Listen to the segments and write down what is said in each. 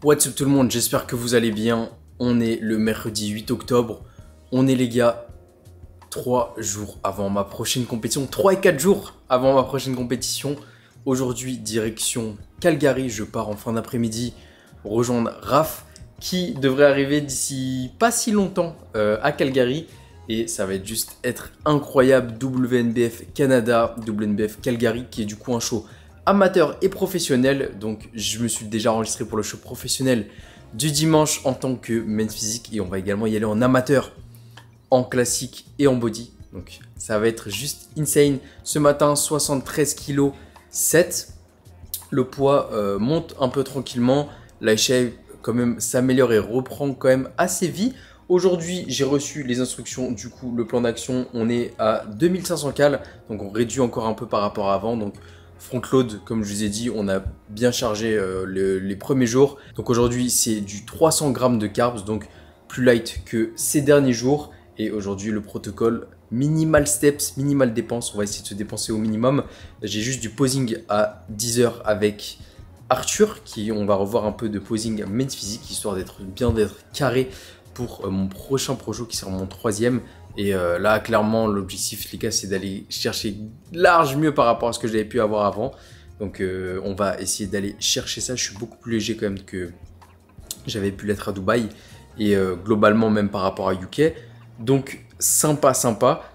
What's up tout le monde, j'espère que vous allez bien. On est le mercredi 8 octobre. On est les gars 3 jours avant ma prochaine compétition. 3 et 4 jours avant ma prochaine compétition. Aujourd'hui, direction Calgary. Je pars en fin d'après-midi rejoindre Raph qui devrait arriver d'ici pas si longtemps à Calgary. Et ça va juste être incroyable. WNBF Canada, WNBF Calgary qui est du coup un show amateur et professionnel. Donc je me suis déjà enregistré pour le show professionnel du dimanche en tant que men's physique. Et on va également y aller en amateur, en classique et en body. Donc ça va être juste insane. Ce matin, 73 kg 7. Le poids monte un peu tranquillement. La shape quand même s'améliore et reprend quand même assez vite. Aujourd'hui, j'ai reçu les instructions, du coup, le plan d'action, on est à 2500 cal, donc on réduit encore un peu par rapport à avant. Donc front load, comme je vous ai dit, on a bien chargé les premiers jours. Donc aujourd'hui, c'est du 300 grammes de carbs, donc plus light que ces derniers jours. Et aujourd'hui, le protocole minimal steps, minimal dépenses, on va essayer de se dépenser au minimum. J'ai juste du posing à 10 heures avec Arthur, on va revoir un peu de posing men's physique, histoire d'être carré pour mon prochain projo qui sera mon 3e. Et là, clairement, l'objectif, les gars, c'est d'aller chercher large mieux par rapport à ce que j'avais pu avoir avant. Donc, on va essayer d'aller chercher ça. Je suis beaucoup plus léger quand même que j'avais pu l'être à Dubaï. Et globalement, même par rapport à UK. Donc, sympa.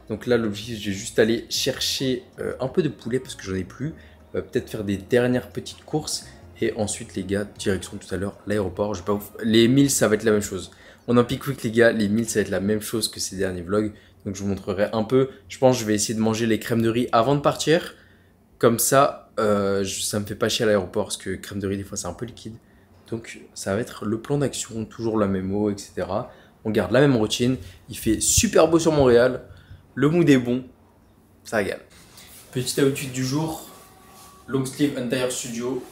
Donc là, l'objectif, je vais juste aller chercher un peu de poulet parce que j'en ai plus. Peut-être faire des dernières petites courses. Et ensuite, les gars, direction tout à l'heure, l'aéroport. Les 1000, ça va être la même chose. On en pique quick les gars, les 1000 ça va être la même chose que ces derniers vlogs. Donc je vous montrerai un peu. Je pense que je vais essayer de manger les crèmes de riz avant de partir. Comme ça, ça me fait pas chier à l'aéroport parce que crème de riz des fois c'est un peu liquide. Donc ça va être le plan d'action, toujours la même eau, etc. On garde la même routine. Il fait super beau sur Montréal. Le mood est bon. Ça régale. Petite outfit du jour. Long sleeve entire studio.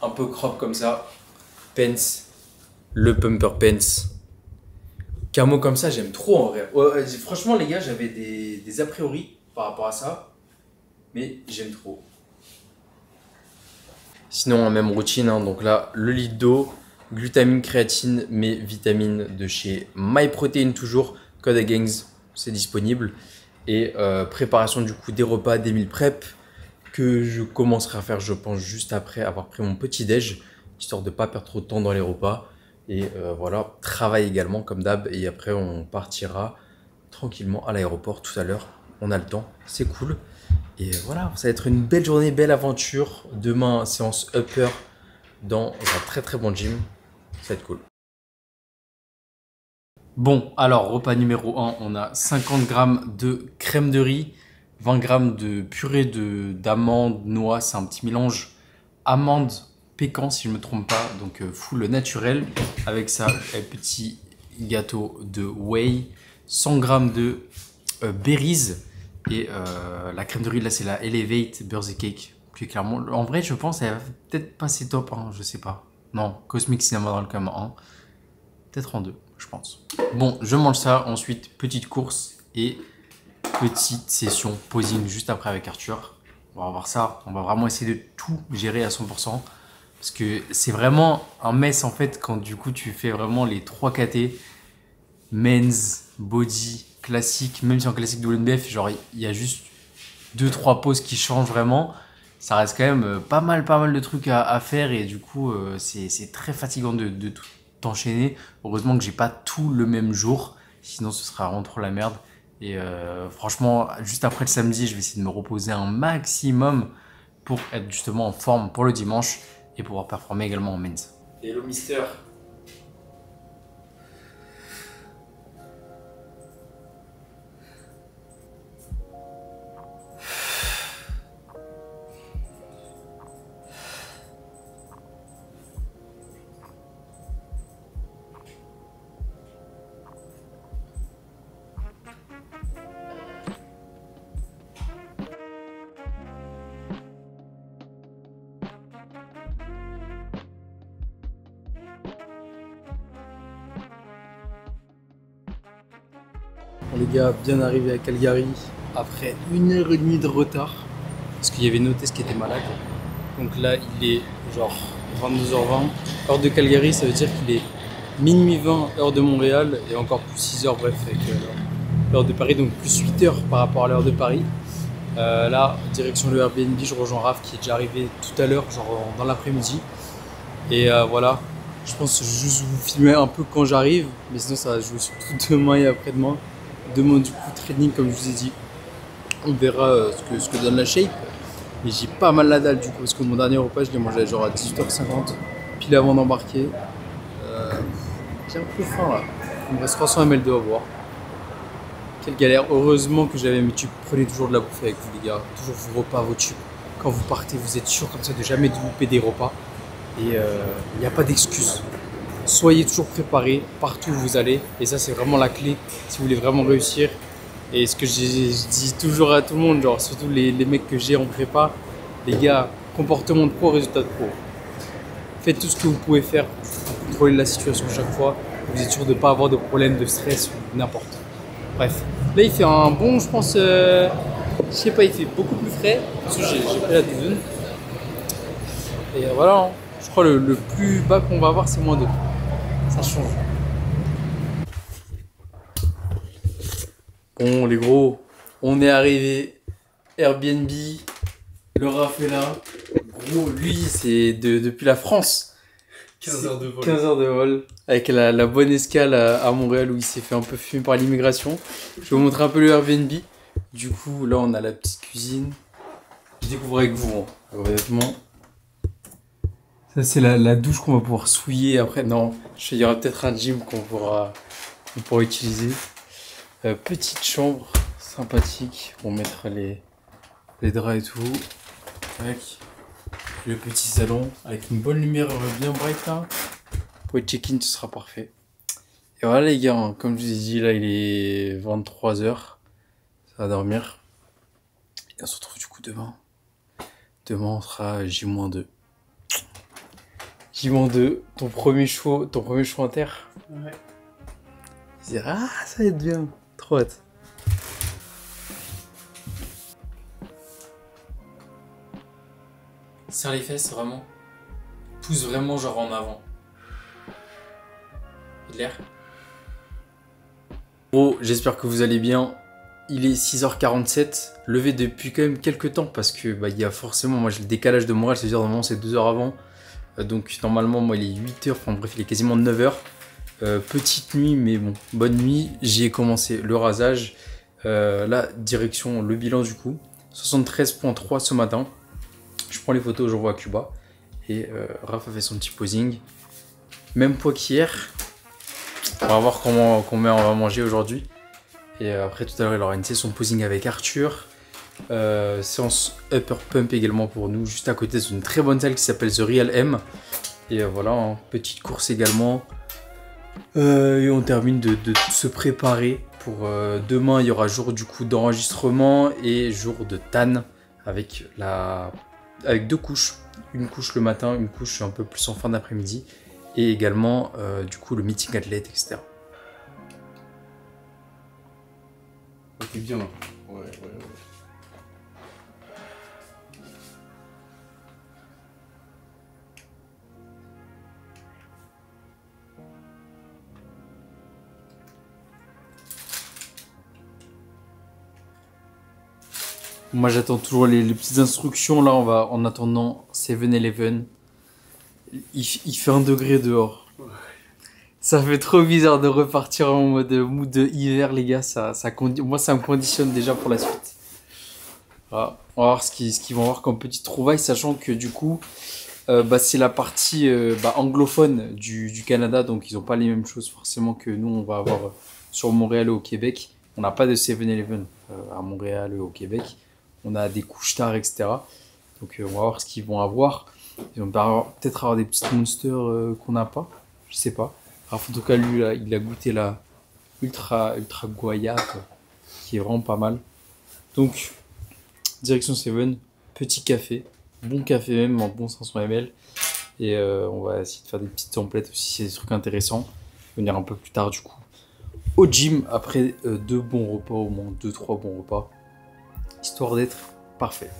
Un peu crop comme ça. Pants. Le pumper pants. Camo comme ça, j'aime trop en vrai. Ouais, franchement, les gars, j'avais des a priori par rapport à ça. Mais j'aime trop. Sinon, même routine. Hein, donc là, le litre d'eau, glutamine, créatine, mes vitamines de chez MyProtein toujours. Code à gangs, c'est disponible. Et préparation du coup des repas, des meal prep que je commencerai à faire, je pense, juste après avoir pris mon petit déj. Histoire de ne pas perdre trop de temps dans les repas. Et voilà, travail également comme d'hab. Et après, on partira tranquillement à l'aéroport tout à l'heure. On a le temps, c'est cool. Et voilà, ça va être une belle journée, belle aventure. Demain, séance upper dans un très bon gym. Ça va être cool. Bon, alors, repas numéro 1, on a 50 grammes de crème de riz, 20 grammes de purée d'amandes, noix. C'est un petit mélange amandes, pécan si je ne me trompe pas, donc full naturel. Avec ça, un petit gâteau de whey, 100 grammes de berries et la crème de riz là c'est la Elevate Birthday Cake. Puis clairement, en vrai je pense elle va peut-être passer top, hein, je sais pas. Non, Cosmic Cinnamon Roll comme en 1, peut-être en 2, je pense. Bon, je mange ça, ensuite petite course et petite session posing juste après avec Arthur. On va voir ça, on va vraiment essayer de tout gérer à 100%. Parce que c'est vraiment un mess en fait quand du coup tu fais vraiment les 3 KT, men's, body, classique, même si en classique WNBF, genre il y a juste 2-3 poses qui changent vraiment, ça reste quand même pas mal de trucs à faire et du coup c'est très fatigant de tout enchaîner. Heureusement que j'ai pas tout le même jour, sinon ce sera vraiment trop la merde. Et franchement, juste après le samedi, je vais essayer de me reposer un maximum pour être justement en forme pour le dimanche. Et pouvoir performer également en men's. Hello Mister. Bon, les gars, bien arrivé à Calgary après 1h30 de retard parce qu'il y avait une hôtesse qui était malade. Donc là, il est genre 22h20. Heure de Calgary, ça veut dire qu'il est minuit 20, heure de Montréal, et encore plus 6h, bref, avec l'heure de Paris, donc plus 8h par rapport à l'heure de Paris. Là, direction le Airbnb, je rejoins Raph qui est déjà arrivé tout à l'heure, genre dans l'après-midi. Et voilà, je pense juste vous filmer un peu quand j'arrive, mais sinon ça va jouer surtout demain et après-demain. Demain du coup, training comme je vous ai dit. On verra ce que donne la shape. Mais j'ai pas mal la dalle du coup, parce que mon dernier repas, je l'ai mangé genre à 18h50, pile avant d'embarquer. J'ai un peu faim là. Il me reste 300 ml de avoir. Quelle galère. Heureusement que j'avais mes tubes. Prenez toujours de la bouffe avec vous les gars. Toujours vos repas, vos tubes. Quand vous partez, vous êtes sûr comme ça de jamais louper des repas. Et il n'y a pas d'excuse. Soyez toujours préparés partout où vous allez. Et ça c'est vraiment la clé si vous voulez vraiment réussir. Et ce que je dis toujours à tout le monde, genre surtout les mecs que j'ai en prépa, les gars, comportement de pro, résultat de pro. Faites tout ce que vous pouvez faire pour contrôler la situation chaque fois. Vous êtes sûr de ne pas avoir de problème de stress ou n'importe. Bref, là il fait un bon, je pense, je sais pas, il fait beaucoup plus frais. Parce que j'ai pris la douzaine. Et voilà, hein. Je crois le plus bas qu'on va avoir c'est -2. Ça change. Bon les gros, on est arrivé. Airbnb, le Raph est là. Gros, lui c'est depuis la France. 15 heures de vol. 15 heures de vol. Avec la bonne escale à Montréal où il s'est fait un peu fumer par l'immigration. Je vais vous montrer un peu le Airbnb. Du coup, là on a la petite cuisine. Je découvre avec vous, hein, honnêtement. Ça c'est la douche qu'on va pouvoir souiller après. Non, il y aura peut-être un gym qu'on pourra utiliser. Petite chambre sympathique pour mettre les draps et tout. Avec le petit salon avec une bonne lumière bien bright là. Pour le check-in, ce sera parfait. Et voilà les gars, hein, comme je vous ai dit, là il est 23h. Ça va dormir. Et on se retrouve du coup demain. Demain on sera J-2. J-2, ton premier show en terre. Ouais. Ah, ça va être bien. Trop hâte. Serre les fesses vraiment. Pousse vraiment genre en avant. Et l'air. Bon, j'espère que vous allez bien. Il est 6h47. Levé depuis quand même quelques temps parce que il y a forcément, moi j'ai le décalage de Montréal, c'est-à-dire normalement c'est 2 heures avant. Donc normalement moi il est 8h, enfin bref il est quasiment 9h. Petite nuit mais bon, bonne nuit. J'y ai commencé le rasage. Là, direction le bilan du coup. 73.3 ce matin. Je prends les photos, j'envoie à Cuba. Et Raph a fait son petit posing. Même poids qu'hier. On va voir combien on va manger aujourd'hui. Et après tout à l'heure il aura une session posing avec Arthur. Séance upper pump également pour nous. Juste à côté, c'est une très bonne salle qui s'appelle The Real M. Et voilà, hein, petite course également. Et on termine de se préparer pour demain. Il y aura jour du coup d'enregistrement et jour de tan avec 2 couches. Une couche le matin, une couche un peu plus en fin d'après-midi. Et également du coup le meeting athlète, etc. T'es bien là. Ouais. Moi j'attends toujours les petites instructions. Là on va en attendant 7-Eleven. Il fait 1 degré dehors. Ouais. Ça fait trop bizarre de repartir en mode mood de hiver les gars. Moi ça me conditionne déjà pour la suite. Voilà. On va voir ce qu'ils vont avoir comme petite trouvaille, sachant que du coup c'est la partie anglophone du Canada. Donc ils n'ont pas les mêmes choses forcément que nous on va avoir sur Montréal et au Québec. On n'a pas de 7-Eleven à Montréal et au Québec. On a des couches tard, etc. Donc on va voir ce qu'ils vont avoir. Ils vont peut-être avoir des petites monsters qu'on n'a pas. Je sais pas. Alors, en tout cas, lui, là, il a goûté la ultra guayave, qui est vraiment pas mal. Donc, direction 7, petit café. Bon café même, en bon 500 ml. Et on va essayer de faire des petites templettes aussi, c'est des trucs intéressants. Venir un peu plus tard du coup au gym après 2 bons repas, au moins 2-3 bons repas. Histoire d'être parfait.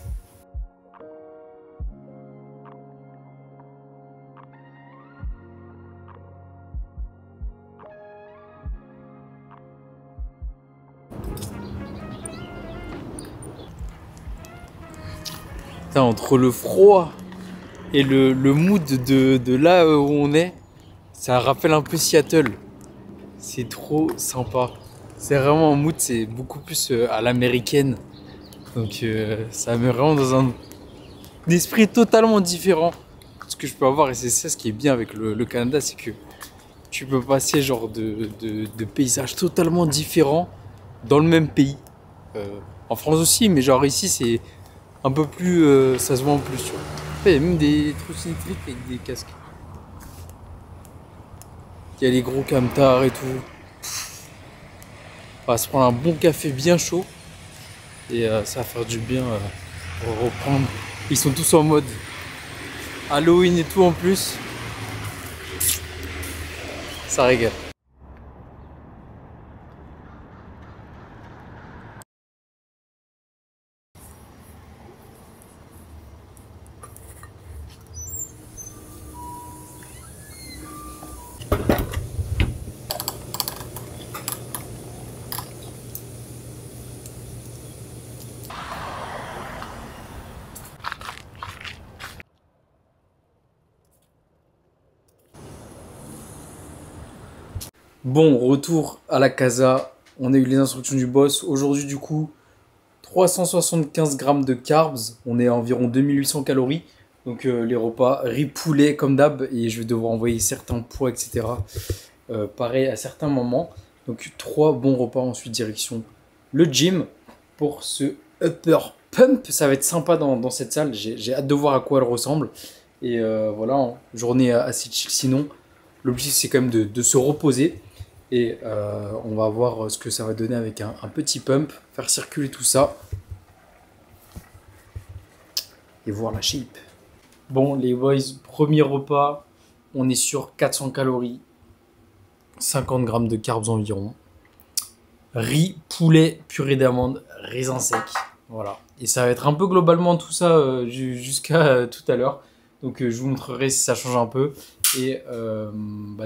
Putain, entre le froid et le mood de là où on est, ça rappelle un peu Seattle. C'est trop sympa. C'est vraiment un mood, c'est beaucoup plus à l'américaine. Donc ça me met vraiment dans un esprit totalement différent de ce que je peux avoir. Et c'est ça ce qui est bien avec le Canada, c'est que tu peux passer genre de paysages totalement différents dans le même pays. En France aussi, mais genre ici c'est un peu plus, ça se voit en plus, tu vois. Il y a même des trottinettes électriques avec des casques. Il y a les gros camtars et tout. On va se prendre un bon café bien chaud. Et ça va faire du bien pour reprendre. Ils sont tous en mode Halloween et tout en plus. Ça régale. Bon, retour à la casa. On a eu les instructions du boss. Aujourd'hui, du coup, 375 grammes de carbs. On est à environ 2800 calories. Donc, les repas riz poulet comme d'hab. Et je vais devoir envoyer certains poids, etc. Pareil à certains moments. Donc, 3 bons repas. Ensuite, direction le gym pour ce upper pump. Ça va être sympa dans cette salle. J'ai hâte de voir à quoi elle ressemble. Et voilà, journée assez chill. Sinon, l'objectif, c'est quand même de se reposer. Et on va voir ce que ça va donner avec un petit pump, faire circuler tout ça et voir la shape. Bon les boys, premier repas, on est sur 400 calories, 50 grammes de carbs environ, riz, poulet, purée d'amandes, raisin sec, voilà. Et ça va être un peu globalement tout ça jusqu'à tout à l'heure. Donc je vous montrerai si ça change un peu. Et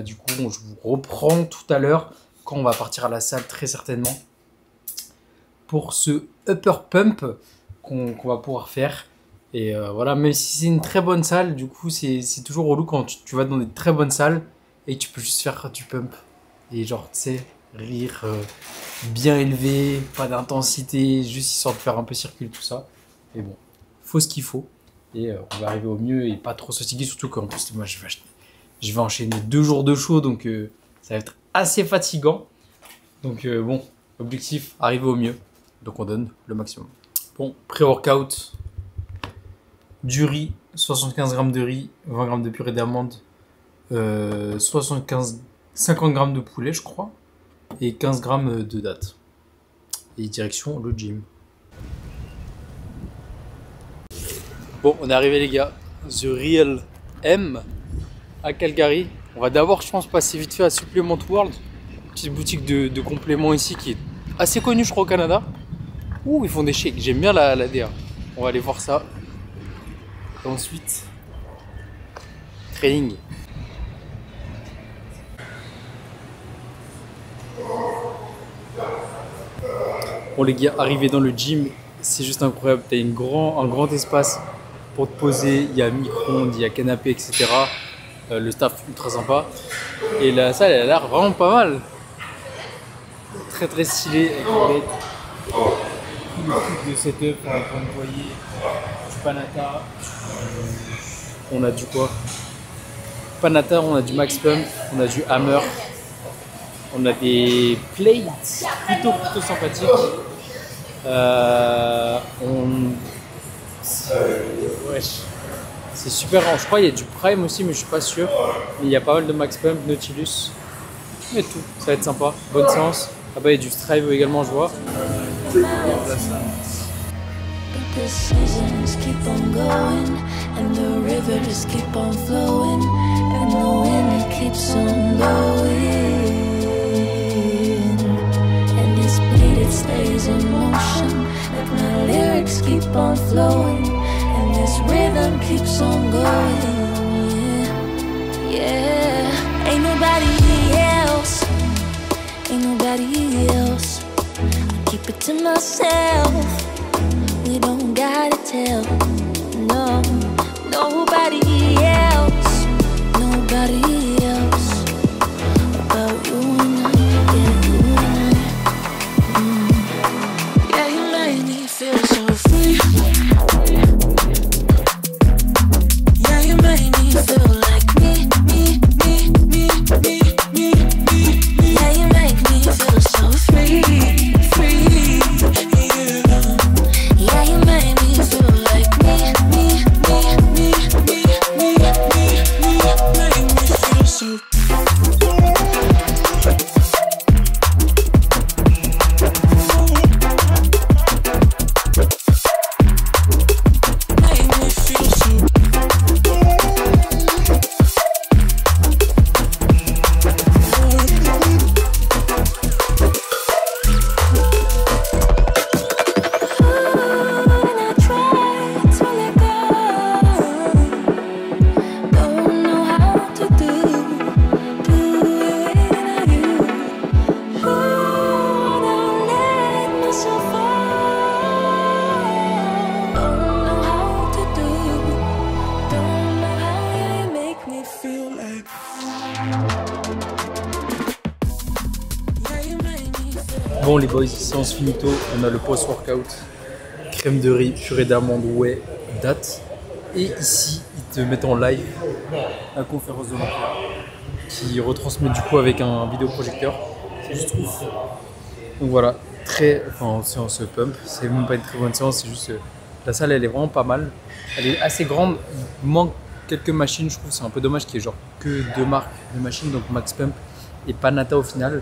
du coup, je vous reprends tout à l'heure quand on va partir à la salle très certainement pour ce upper pump qu'on va pouvoir faire. Et voilà, même si c'est une très bonne salle, du coup c'est toujours relou quand tu vas dans des très bonnes salles et tu peux juste faire du pump. Et genre, tu sais, rire bien élevé, pas d'intensité, juste histoire de faire un peu circuler tout ça. Et bon, faut ce qu'il faut. Et on va arriver au mieux et pas trop se fatiguer, surtout qu'en plus moi je vais enchaîner 2 jours de show, donc ça va être assez fatigant. Donc bon, objectif, arriver au mieux. Donc on donne le maximum. Bon, pré-workout, du riz, 75 grammes de riz, 20 grammes de purée d'amande, 50 grammes de poulet je crois, et 15 grammes de dattes. Et direction le gym. Bon, on est arrivé les gars, The Real M à Calgary. On va d'abord, je pense, passer vite fait à Supplement World, petite boutique de compléments ici qui est assez connue, je crois, au Canada. Ouh, ils font des shakes, j'aime bien la DA. On va aller voir ça. Et ensuite, training. Bon les gars, arrivé dans le gym, c'est juste incroyable. T'as un grand espace pour te poser, il y a micro-ondes, il y a canapé, etc. Le staff ultra sympa. Et la salle, elle a l'air vraiment pas mal. Très très stylé. Avec tout le truc de setup, on est en train de voyer du Panata. On a du quoi? Panata, on a du Max Pump, on a du Hammer. On a des plates plutôt sympathiques. Wesh. C'est super rare. Je crois qu'il y a du Prime aussi, mais je suis pas sûr. Mais il y a pas mal de Max Pump, Nautilus. Mais tout, ça va être sympa. Bonne séance. Ah bah il y a du Strive également, je vois. It stays in motion, like my lyrics keep on flowing, and this rhythm keeps on going. Yeah, ain't nobody else, ain't nobody else. I keep it to myself. We don't gotta tell nobody else, nobody else. About you and I, yeah, you and I. Yeah, you made me feel so free. Yeah, you made me feel like me. Yeah, you make me feel so free, free. Yeah, you made me feel like me. Make me feel so. Make me feel so. Bon les boys, séance finito, on a le post-workout, crème de riz, purée d'amande, whey, date. Et ici, ils te mettent en live la conférence de l'Empire qui retransmet du coup avec un vidéoprojecteur. C'est juste ouf. Donc voilà, séance pump, c'est même pas une très bonne séance, c'est juste la salle elle est vraiment pas mal. Elle est assez grande, il manque quelques machines, je trouve c'est un peu dommage qu'il y ait genre que 2 marques de machines, donc Max Pump et Panata au final.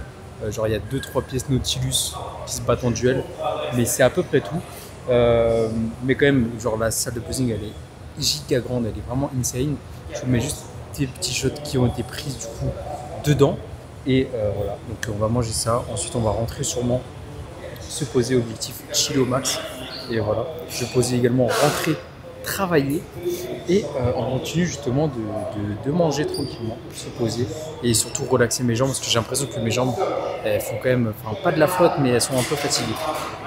Genre il y a 2-3 pièces Nautilus qui se battent en duel, mais c'est à peu près tout. Mais quand même, genre la salle de posing elle est giga grande, elle est vraiment insane. Je vous mets juste des petits shots qui ont été pris du coup dedans. Et voilà, donc on va manger ça. Ensuite on va rentrer sûrement se poser, objectif chill au max. Et voilà, je vais poser également rentrer, travailler. Et on continue justement de manger tranquillement, se poser et surtout relaxer mes jambes parce que j'ai l'impression que mes jambes elles font quand même, enfin pas de la flotte mais elles sont un peu fatiguées.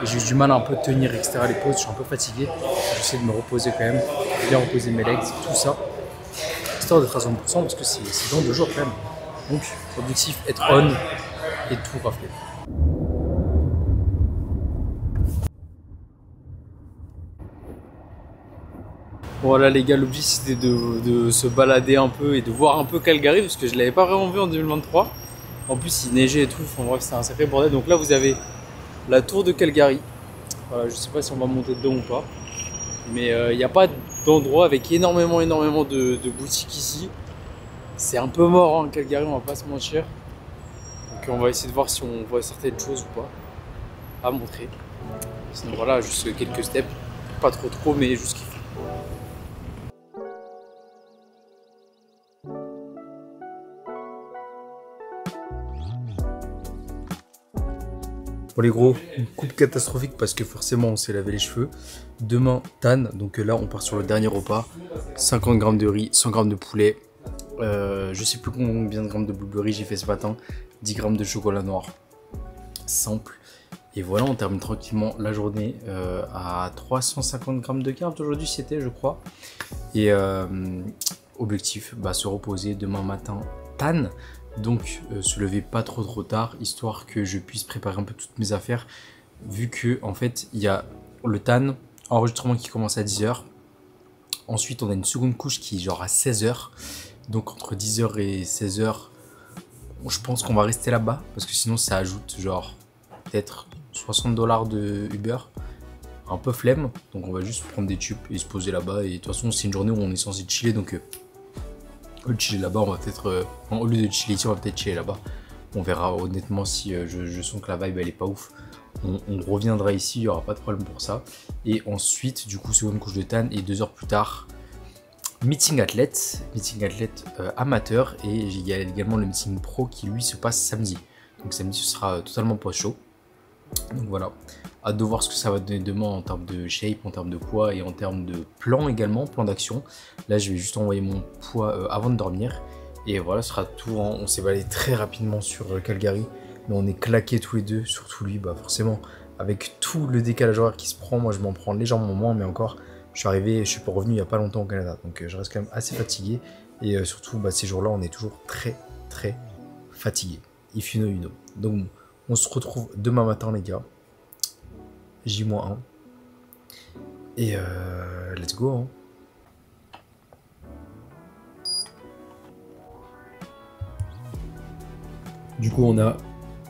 Et j'ai eu du mal à un peu tenir etc. les pauses, je suis un peu fatigué. J'essaie de me reposer quand même, bien reposer mes legs, tout ça, histoire d'être à 100% parce que c'est dans 2 jours quand même. Donc objectif être on et tout rafler. Voilà les gars, l'objectif c'était de se balader un peu et de voir un peu Calgary parce que je l'avais pas vraiment vu en 2023. En plus il neigeait et tout, enfin bref c'était un sacré bordel. Donc là vous avez la tour de Calgary. Voilà, je sais pas si on va monter dedans ou pas. Mais il n'y a pas d'endroit avec énormément de boutiques ici. C'est un peu mort hein, Calgary, on va pas se mentir. Donc on va essayer de voir si on voit certaines choses ou pas à montrer. Sinon voilà, juste quelques steps, pas trop mais juste kiffer. Bon les gros, une coupe catastrophique parce que forcément on s'est lavé les cheveux. Demain, tan, donc là on part sur le dernier repas. 50 g de riz, 100 g de poulet. Je sais plus combien de grammes de blueberry j'ai fait ce matin. 10 g de chocolat noir. Simple. Et voilà, on termine tranquillement la journée à 350 g de carbs aujourd'hui c'était je crois. Et objectif, se reposer demain matin, tan. Donc se lever pas trop tard, histoire que je puisse préparer un peu toutes mes affaires, vu que en fait il y a le tan, enregistrement qui commence à 10 h. Ensuite on a une seconde couche qui est genre à 16 h. Donc entre 10 h et 16 h, je pense qu'on va rester là-bas, parce que sinon ça ajoute genre peut-être 60 $ de Uber. Un peu flemme, donc on va juste prendre des tubes et se poser là-bas. Et de toute façon c'est une journée où on est censé chiller, donc au lieu de chiller là-bas, on va peut-être au lieu de chiller ici, on va peut-être chiller là-bas. On verra honnêtement si je sens que la vibe elle est pas ouf. On reviendra ici, il n'y aura pas de problème pour ça. Et ensuite, du coup, seconde couche de tan et 2 heures plus tard, meeting athlète amateur. Et il y a également le meeting pro qui lui se passe samedi. Donc samedi, ce sera totalement post-show. Donc voilà, hâte de voir ce que ça va donner demain en termes de shape, en termes de poids et en termes de plan également, plan d'action. Là je vais juste envoyer mon poids avant de dormir. Et voilà, ce sera tout. On s'est baladé très rapidement sur Calgary, mais on est claqués tous les deux, surtout lui, forcément avec tout le décalage horaire qui se prend. Moi je m'en prends légèrement moins, mais encore Je suis pas revenu il y a pas longtemps au Canada, donc je reste quand même assez fatigué. Et surtout, ces jours-là, on est toujours très fatigué. If you know, you know. Donc, on se retrouve demain matin, les gars. J-1. Et let's go. Hein. Du coup, on a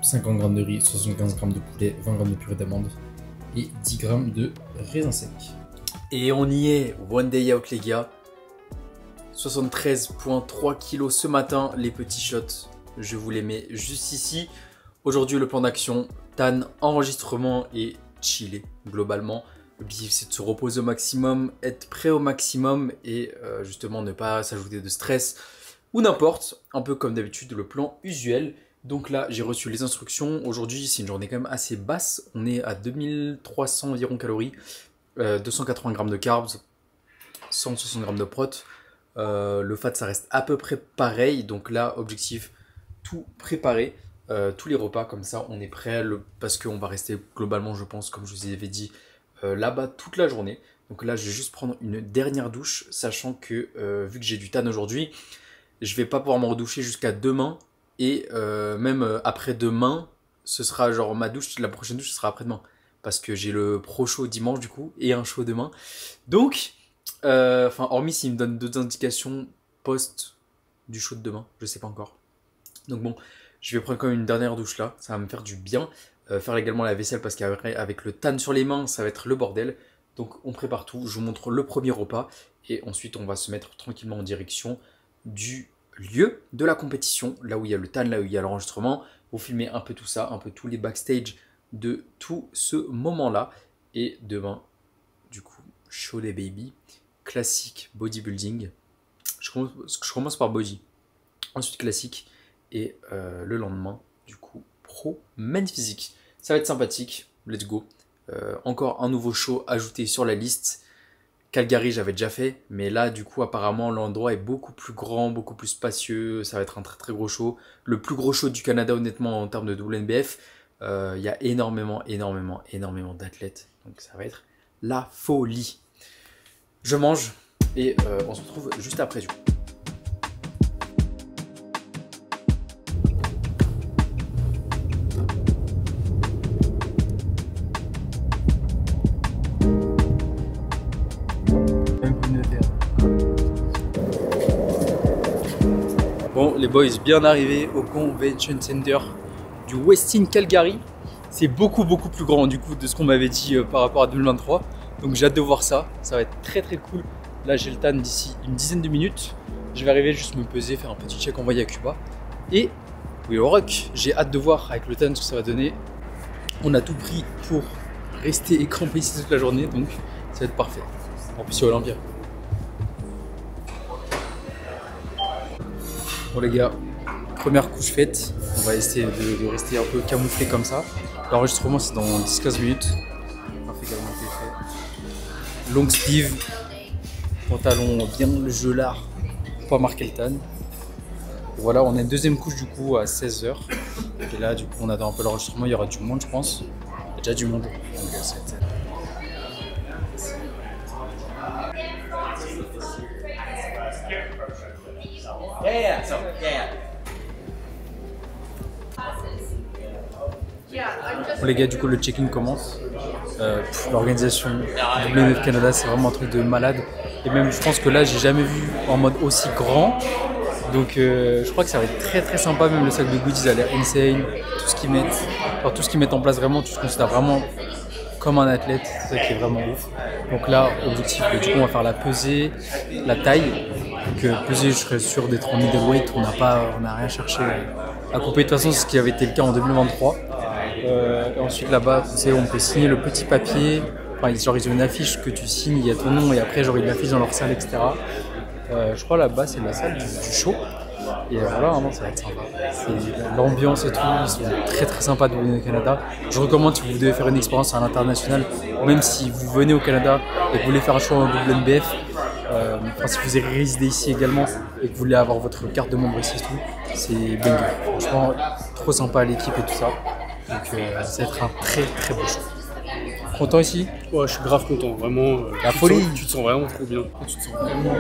50 g de riz, 75 g de poulet, 20 g de purée d'amande et 10 g de raisin sec. Et on y est, one day out les gars. 73,3 kg ce matin, les petits shots. Je vous les mets juste ici. Aujourd'hui, le plan d'action, tan, enregistrement et chiller globalement. L'objectif, c'est de se reposer au maximum, être prêt au maximum et justement ne pas s'ajouter de stress ou n'importe. Un peu comme d'habitude, le plan usuel. Donc là, j'ai reçu les instructions. Aujourd'hui, c'est une journée quand même assez basse. On est à 2300 environ calories, 280 g de carbs, 160 g de prot. Le fat, ça reste à peu près pareil. Donc là, objectif, tout préparer. Tous les repas comme ça, on est prêt parce qu'on va rester globalement, je pense, comme je vous avais dit, là-bas toute la journée. Donc là, je vais juste prendre une dernière douche, sachant que vu que j'ai du tan aujourd'hui, je vais pas pouvoir me redoucher jusqu'à demain. Et même après-demain, ce sera genre ma douche, la prochaine douche, ce sera après-demain. Parce que j'ai le pro show dimanche du coup, et un show demain. Donc, hormis s'il me donne d'autres indications post du show de demain, je sais pas encore. Donc bon, je vais prendre quand même une dernière douche là, ça va me faire du bien. Faire également la vaisselle parce qu'avec le tan sur les mains, ça va être le bordel. Donc on prépare tout, je vous montre le premier repas. Et ensuite on va se mettre tranquillement en direction du lieu de la compétition, là où il y a le tan, là où il y a l'enregistrement. Vous filmez un peu tout ça, un peu tous les backstage de tout ce moment-là. Et demain, du coup, show des baby, classique bodybuilding. Je commence par body, ensuite classique, et le lendemain, du coup, pro main physique. Ça va être sympathique, let's go. Encore un nouveau show ajouté sur la liste. Calgary, j'avais déjà fait, mais là, du coup, apparemment, l'endroit est beaucoup plus grand, beaucoup plus spacieux. Ça va être un très gros show. Le plus gros show du Canada, honnêtement, en termes de WNBF. Il y a énormément d'athlètes. Donc, ça va être la folie. Je mange et on se retrouve juste après, du coup. Bon, les boys, bien arrivés au Convention Center du Westin Calgary. C'est beaucoup plus grand du coup de ce qu'on m'avait dit par rapport à 2023. Donc j'ai hâte de voir ça. Ça va être très cool. Là, j'ai le tan d'ici une dizaine de minutes. Je vais arriver juste me peser, faire un petit check envoyé à Cuba. Et oui, au rock, j'ai hâte de voir avec le tan ce que ça va donner. On a tout pris pour rester écrampé ici toute la journée, donc ça va être parfait. En plus, c'est Olympia. Bon les gars, première couche faite, on va essayer de rester un peu camouflé comme ça. L'enregistrement c'est dans 10-15 minutes. Parfait, également fait. Long sleeve, pantalon bien le gelard, pas marqué le tan. Et voilà, on a une deuxième couche du coup à 16h. Et là du coup on attend un peu l'enregistrement, il y aura du monde je pense. Il y a déjà du monde. Donc, Bon les gars, du coup le check-in commence. L'organisation WNBF Canada, c'est vraiment un truc de malade. Et même je pense que là j'ai jamais vu en mode aussi grand. Donc je crois que ça va être très sympa. Même le sac de goodies a l'air insane. Tout ce qu'ils mettent, alors, tout ce qu'ils mettent en place vraiment, tu te considères vraiment comme un athlète. C'est ça qui est vraiment ouf. Donc là, objectif, du coup on va faire la pesée, la taille. Donc pesée, je serais sûr d'être en middleweight. On n'a rien cherché à couper. De toute façon, c'est ce qui avait été le cas en 2023. Et ensuite là-bas, tu sais, on peut signer le petit papier. Enfin, genre ils ont une affiche que tu signes, il y a ton nom et après genre ils l'affichent dans leur salle, etc. Je crois là-bas c'est la salle du show. Et voilà, vraiment ça va être sympa. C'est l'ambiance et tout, ils sont très sympas de venir au Canada. Je recommande si vous devez faire une expérience à l'international, même si vous venez au Canada et que vous voulez faire un show en WNBF, si vous avez résidé ici également et que vous voulez avoir votre carte de membre ici et tout, c'est banger. Franchement, trop sympa l'équipe et tout ça. Donc ça va être un très beau show. Content ici? Ouais, je suis grave content, vraiment. La tu te folie. sens- Tu te sens vraiment trop bien. Tu te sens vraiment.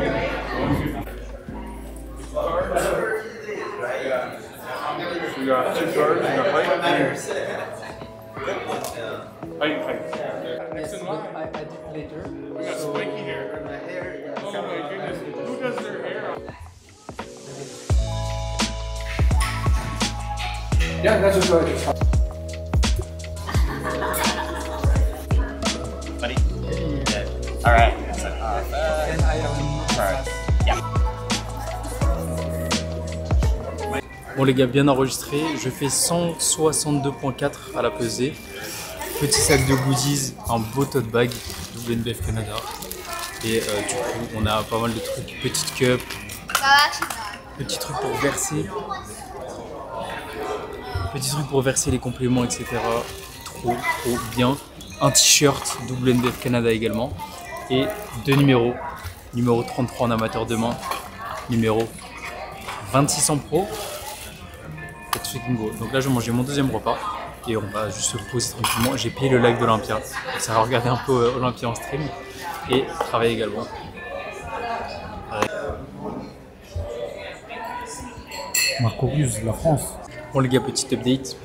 Bon les gars, bien enregistré, je fais 162.4 à la pesée. Petit sac de goodies, un beau tote bag WNBF Canada. Et du coup, on a pas mal de trucs, petite cup, petit truc pour verser. Petit truc pour verser les compléments, etc. Trop bien. Un t-shirt WNBF Canada également. Et deux numéros. Numéro 33 en amateur de main. Numéro 26 en pro. Let's fucking go. Donc là, je vais manger mon deuxième repas. Et on va juste se poser tranquillement. J'ai payé le live d'Olympia. Ça va regarder un peu Olympia en stream. Et travailler également. Marco Ruse, la France. Bon les gars, petit update.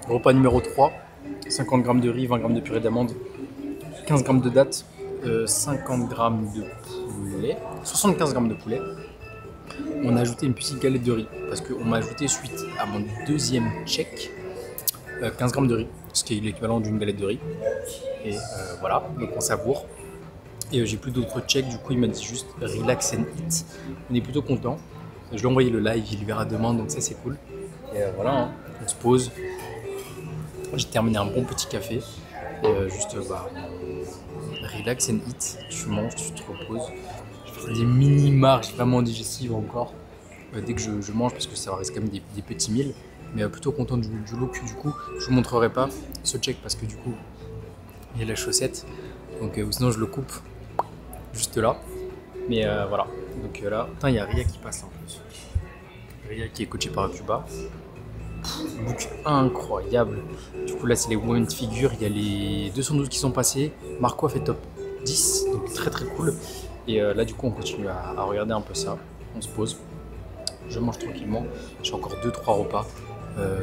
Repas numéro 3. 50 g de riz, 20 g de purée d'amande, 15 g de dattes, 50 g de poulet, 75 g de poulet. On a ajouté une petite galette de riz parce qu'on m'a ajouté suite à mon deuxième check 15 g de riz, ce qui est l'équivalent d'une galette de riz. Et voilà, donc on savoure. Et j'ai plus d'autres checks, du coup il m'a dit juste relax and eat. On est plutôt content. Je lui ai envoyé le live, il le verra demain, donc ça c'est cool. Et voilà, hein, on se pose. J'ai terminé un bon petit café. Et juste relax and eat. Tu manges, tu te reposes. Je fais des mini marches vraiment digestives encore. Dès que je mange, parce que ça reste quand même des petits milles. Mais plutôt content du look. Du coup, je vous montrerai pas ce check parce que du coup, il y a la chaussette. Donc sinon je le coupe juste là. Mais voilà. Donc là, putain, il y a Ria qui passe là, en plus. Ria qui est coachée par Cuba. Look incroyable. Du coup là c'est les women's figures, il y a les 212 qui sont passés. Marco a fait top 10, donc très très cool. Et là du coup on continue à regarder un peu ça. On se pose. Je mange tranquillement. J'ai encore 2-3 repas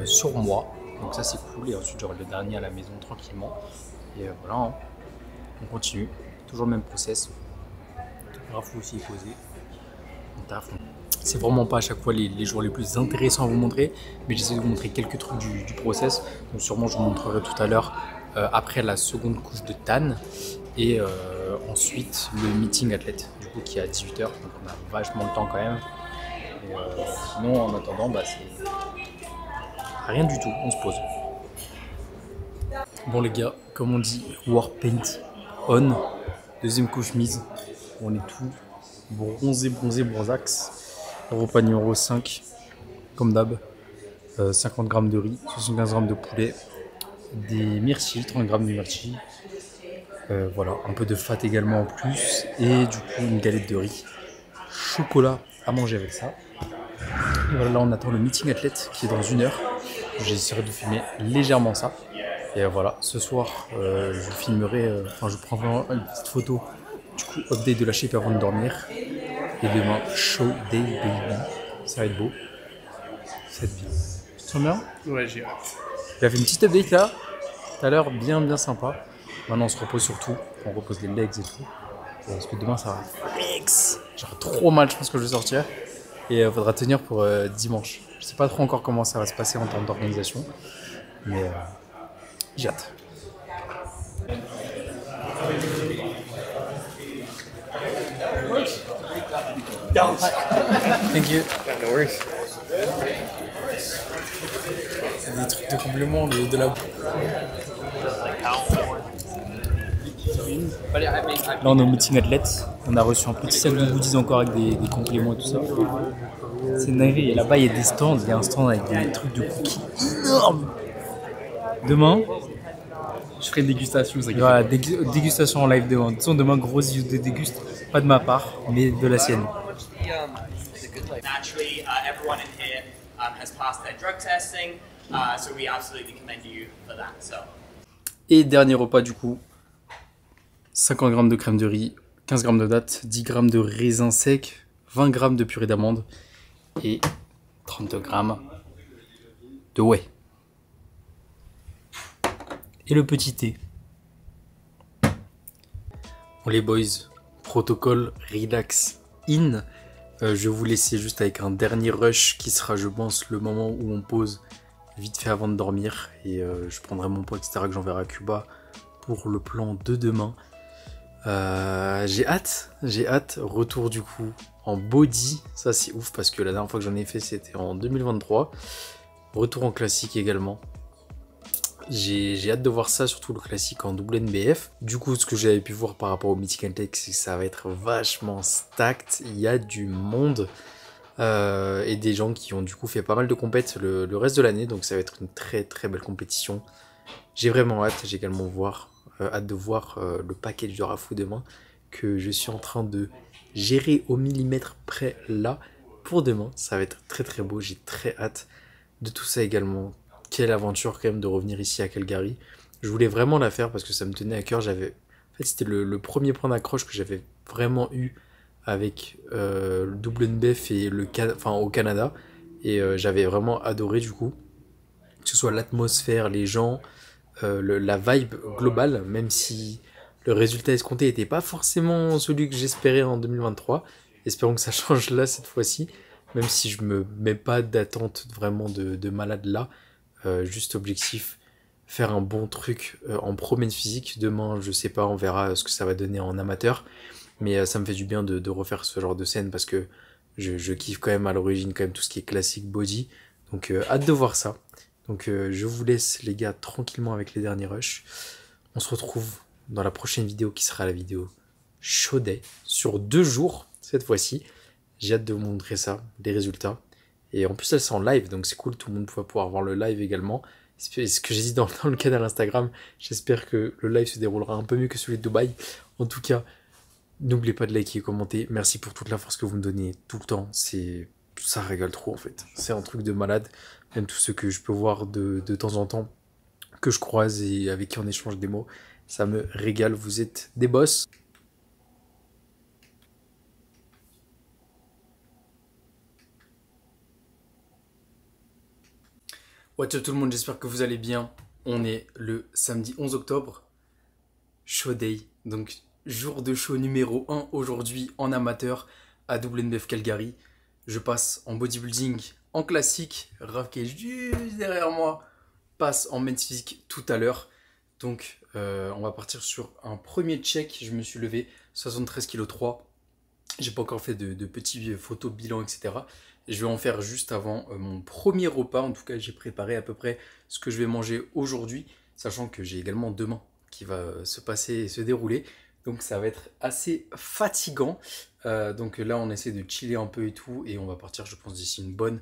sur moi. Donc ça c'est cool. Et ensuite j'aurai le dernier à la maison tranquillement. Et voilà, hein. On continue. Toujours le même process. Rafou aussi est posé. On taffe. C'est vraiment pas à chaque fois les jours les plus intéressants à vous montrer, mais j'essaie de vous montrer quelques trucs du process. Donc sûrement je vous montrerai tout à l'heure après la seconde couche de TAN et ensuite le meeting athlète du coup qui est à 18h, donc on a vachement le temps quand même. Et sinon en attendant c'est rien du tout, on se pose. Bon les gars, comme on dit, war paint on, deuxième couche mise, on est tout bronzax. Repas numéro 5, comme d'hab, 50 g de riz, 75 g de poulet, des myrtilles, 30 g de myrtilles, voilà, un peu de fat également en plus, et du coup une galette de riz, chocolat à manger avec ça. Et voilà, là on attend le meeting athlète qui est dans 1 heure, j'essaierai de filmer légèrement ça, et voilà, ce soir je filmerai, je prendrai une petite photo, du coup update de la shape avant de dormir. Et demain, show day baby. Ça va être beau. Ça va être bien. Tu te sens bien? Ouais, j'ai hâte. Il a fait une petite update là. Tout à l'heure, bien sympa. Maintenant, on se repose sur tout. On repose les legs et tout. Parce que demain, ça va flex. J'aurai trop mal, je pense que je vais sortir. Et il faudra tenir pour dimanche. Je sais pas trop encore comment ça va se passer en termes d'organisation. Mais j'ai hâte. Thank you. No worries. Des trucs de complément de la... Là on est au meeting athlète. On a reçu un petit sac de goodies encore avec des compléments et tout ça. C'est dingue. Et là-bas il y a des stands. Il y a un stand avec des trucs de cookies énormes. Demain, je ferai une dégustation. Voilà, dégustation en live demain. De toute façon, demain, grosse vidéo de déguste. Pas de ma part, mais de la sienne. Naturally, everyone in here has passed their drug testing, so we absolutely commend you for that. So. Et dernier repas du coup, 50 g de crème de riz, 15 g de dattes, 10 g de raisin sec, 20 g de purée d'amande et 32 g de whey. Et le petit thé. Bon les boys, protocole relax in. Je vais vous laisser juste avec un dernier rush qui sera, je pense, le moment où on pose vite fait avant de dormir. Et je prendrai mon pot, etc. que j'enverrai à Cuba pour le plan de demain. J'ai hâte. Retour du coup en body. Ça c'est ouf parce que la dernière fois que j'en ai fait c'était en 2023. Retour en classique également. J'ai hâte de voir ça, surtout le classique en double NBF. Du coup, ce que j'avais pu voir par rapport au Mythic Tech, c'est que ça va être vachement stacked. Il y a du monde et des gens qui ont du coup fait pas mal de compètes le reste de l'année. Donc ça va être une très très belle compétition. J'ai vraiment hâte. J'ai également hâte de voir le package de Rafou demain que je suis en train de gérer au millimètre près là pour demain. Ça va être très très beau. J'ai très hâte de tout ça également. Quelle aventure quand même de revenir ici à Calgary. Je voulais vraiment la faire parce que ça me tenait à cœur. En fait, c'était le premier point d'accroche que j'avais vraiment eu avec le double NBF et au Canada. Et j'avais vraiment adoré du coup. Que ce soit l'atmosphère, les gens, la vibe globale, même si le résultat escompté n'était pas forcément celui que j'espérais en 2023. Espérons que ça change là cette fois-ci. Même si je me mets pas d'attente vraiment de malade là. Juste objectif, faire un bon truc en pro main physique. Demain, je sais pas, on verra ce que ça va donner en amateur. Mais ça me fait du bien de refaire ce genre de scène parce que je kiffe quand même à l'origine quand même tout ce qui est classique body. Donc hâte de voir ça. Donc je vous laisse les gars tranquillement avec les derniers rushs. On se retrouve dans la prochaine vidéo qui sera la vidéo Show Day sur 2 jours cette fois-ci. J'ai hâte de vous montrer ça, les résultats. Et en plus, elle c'est en live, donc c'est cool, tout le monde va pouvoir voir le live également. C'est ce que j'ai dit dans le canal Instagram. J'espère que le live se déroulera un peu mieux que celui de Dubaï. En tout cas, n'oubliez pas de liker et commenter. Merci pour toute la force que vous me donnez tout le temps. Ça régale trop en fait. C'est un truc de malade. Même tous ceux que je peux voir de temps en temps, que je croise et avec qui on échange des mots, ça me régale. Vous êtes des boss. What's up tout le monde, j'espère que vous allez bien. On est le samedi 11 octobre, Show Day, donc jour de show numéro 1 aujourd'hui en amateur à WNBF Calgary. Je passe en bodybuilding en classique, Raph qui est juste derrière moi passe en men's physique tout à l'heure. Donc on va partir sur un premier check, je me suis levé 73,3 kg. J'ai pas encore fait de petits photos bilan etc. Je vais en faire juste avant mon premier repas. En tout cas, j'ai préparé à peu près ce que je vais manger aujourd'hui, sachant que j'ai également demain qui va se passer et se dérouler. Donc ça va être assez fatigant. Donc là, on essaie de chiller un peu et tout. Et on va partir, je pense, d'ici une bonne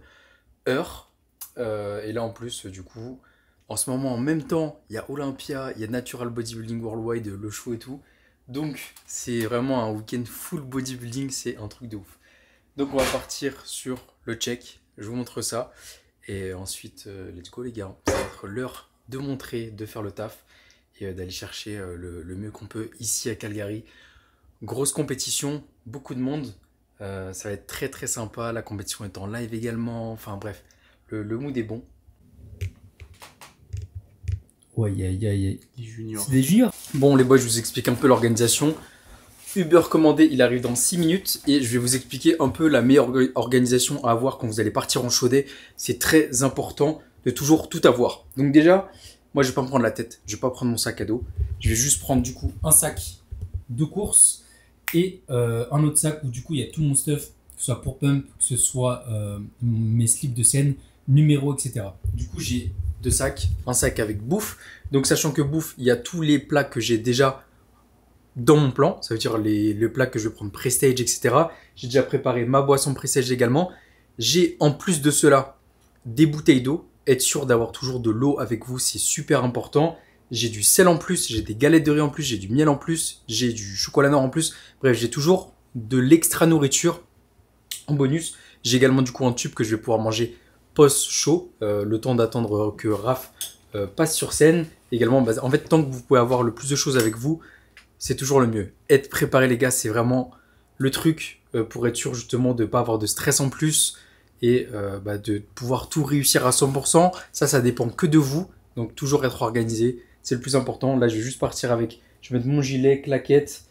heure. Et là, en plus, du coup, en ce moment, en même temps, il y a Olympia, il y a Natural Bodybuilding Worldwide, le show et tout. Donc c'est vraiment un week-end full bodybuilding, c'est un truc de ouf. Donc on va partir sur le check, je vous montre ça. Et ensuite, let's go les gars. Ça va être l'heure de montrer, de faire le taf. Et d'aller chercher le mieux qu'on peut ici à Calgary. Grosse compétition, beaucoup de monde. Ça va être très très sympa. La compétition est en live également. Enfin bref, le mood est bon. Ouais, Les juniors. c'est des juniors. Bon les boys, je vous explique un peu l'organisation. Uber commandé, il arrive dans 6 minutes et je vais vous expliquer un peu la meilleure organisation à avoir quand vous allez partir en show day. C'est très important de toujours tout avoir. Donc déjà, moi je vais pas me prendre la tête, je vais pas prendre mon sac à dos. Je vais juste prendre du coup un sac de course et un autre sac où du coup il y a tout mon stuff, que ce soit pour pump, que ce soit mes slips de scène, numéros, etc. Du coup j'ai 2 sacs, un sac avec bouffe. Donc sachant que bouffe, il y a tous les plats que j'ai déjà dans mon plan, ça veut dire les plats que je vais prendre pré-stage, etc. J'ai déjà préparé ma boisson pré-stage également. J'ai en plus de cela des bouteilles d'eau. Être sûr d'avoir toujours de l'eau avec vous, c'est super important. J'ai du sel en plus, j'ai des galettes de riz en plus, j'ai du miel en plus, j'ai du chocolat noir en plus. Bref, j'ai toujours de l'extra nourriture en bonus. J'ai également du coup un tube que je vais pouvoir manger post-show, le temps d'attendre que Raph passe sur scène. Également, en fait, tant que vous pouvez avoir le plus de choses avec vous, c'est toujours le mieux. Être préparé les gars, c'est vraiment le truc pour être sûr justement de ne pas avoir de stress en plus et de pouvoir tout réussir à 100%. Ça dépend que de vous. Donc toujours être organisé, c'est le plus important. Là je vais juste partir avec, je vais mettre mon gilet, claquette,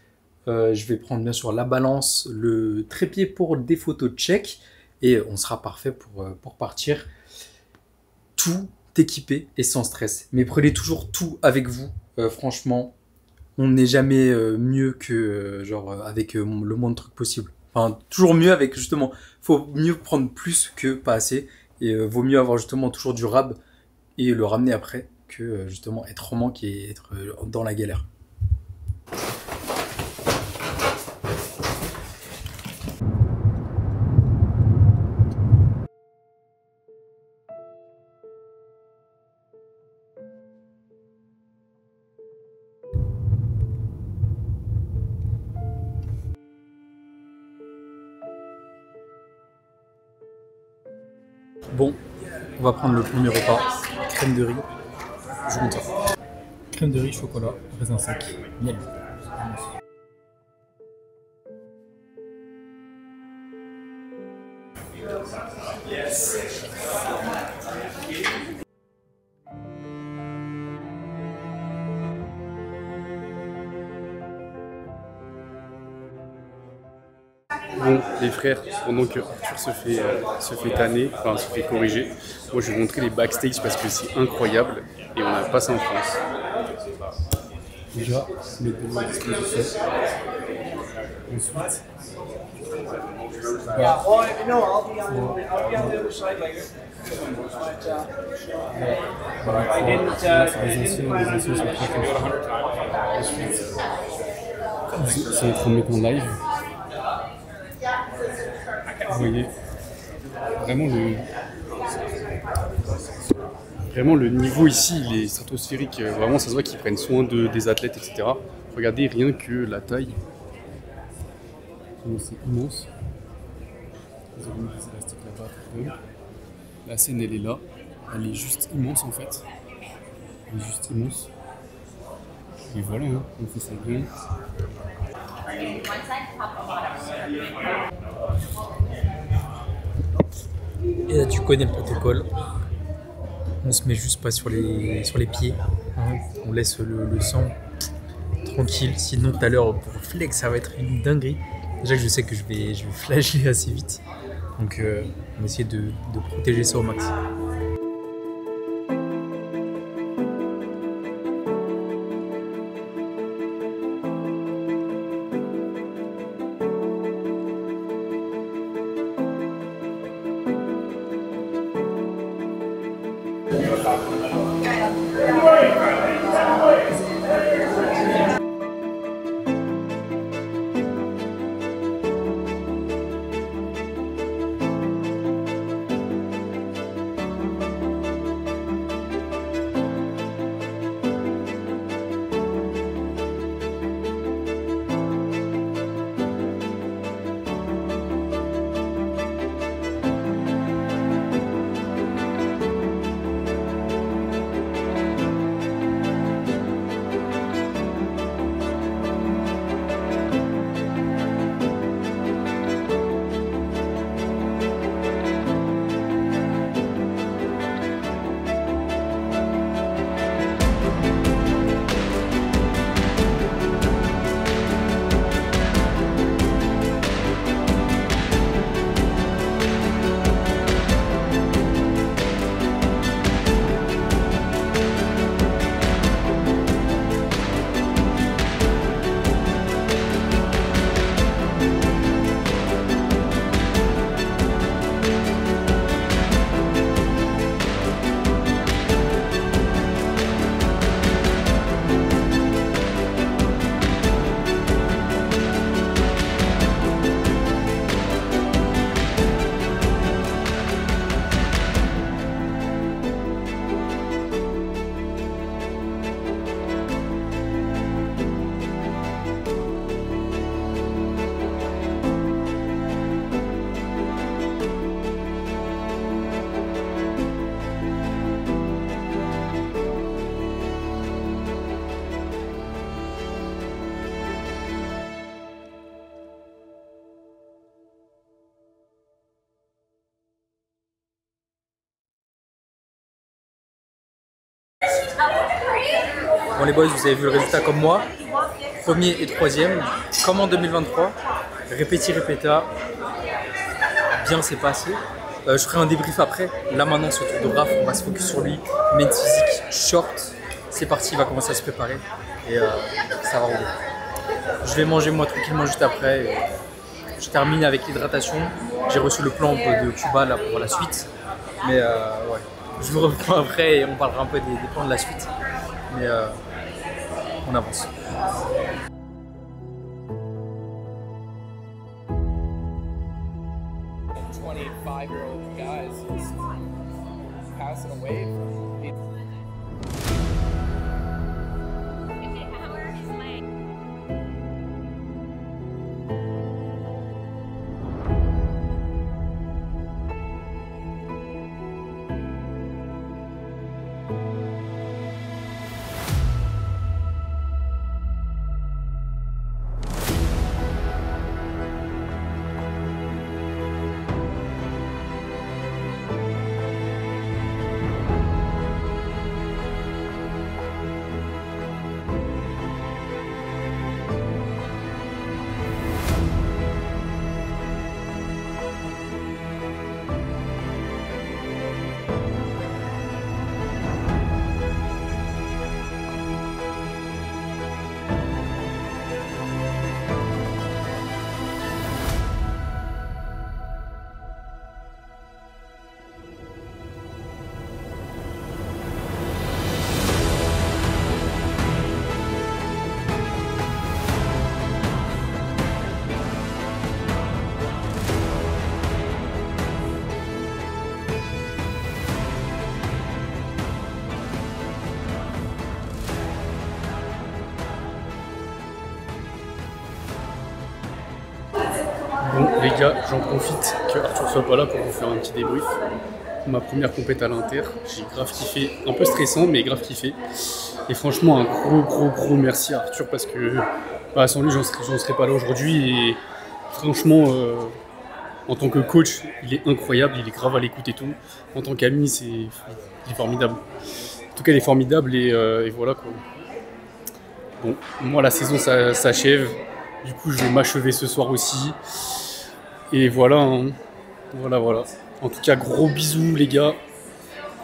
je vais prendre bien sûr la balance, le trépied pour des photos de check et on sera parfait pour partir. Tout équipé et sans stress. Mais prenez toujours tout avec vous. Franchement, on n'est jamais mieux que avec le moins de trucs possible. Enfin, toujours mieux avec justement, faut mieux prendre plus que pas assez. Et vaut mieux avoir justement toujours du rab et le ramener après que justement être en manque et être dans la galère. Bon, on va prendre le premier repas. Crème de riz. Je goûte ça. Crème de riz, chocolat, raisin sec, miel. Bon, les frères, pendant que Arthur se fait tanner, enfin se fait corriger, moi je vais vous montrer les backstage parce que c'est incroyable et on n'a pas ça en France. Déjà, les deux à disposition. Ensuite, c'est en train de mettre en live. Vous voyez, vraiment le niveau ici, il est stratosphérique. Vraiment, ça se voit qu'ils prennent soin des athlètes, etc. Regardez rien que la taille. C'est immense. Ils ont mis des élastiques là-bas. La scène, elle est là. Elle est juste immense en fait. Elle est juste immense. Et voilà, hein, on fait ça bien. Et là, tu connais le protocole. On se met juste pas sur les pieds. Hein. On laisse le sang tranquille. Sinon, tout à l'heure, pour flex, ça va être une dinguerie. Déjà que je sais que je vais flasher assez vite. Donc, on va essayer de protéger ça au max. Bon les boys, vous avez vu le résultat comme moi. Premier et troisième, comme en 2023. Répéti, répéta. Bien c'est passé. Je ferai un débrief après. Là maintenant ce tour de Raph, on va se focus sur lui. Main physique, short. C'est parti, il va commencer à se préparer. Et ça va rouler. Je vais manger moi tranquillement juste après. Et je termine avec l'hydratation. J'ai reçu le plan de Cuba là pour la suite. Mais ouais, je vous reprends après et on parlera un peu des plans de la suite. Mais on avance. Bon les gars, j'en profite que Arthur soit pas là pour vous faire un petit débrief. Ma première compète à l'Inter, j'ai grave kiffé, un peu stressant mais grave kiffé. Et franchement un gros merci à Arthur parce que bah, sans lui j'en serais pas là aujourd'hui. Et franchement en tant que coach il est incroyable, il est grave à l'écoute et tout. En tant qu'ami il est formidable. En tout cas il est formidable et voilà quoi. Bon, moi la saison s'achève. Du coup, je vais m'achever ce soir aussi. Et voilà, hein. Voilà. En tout cas, gros bisous les gars.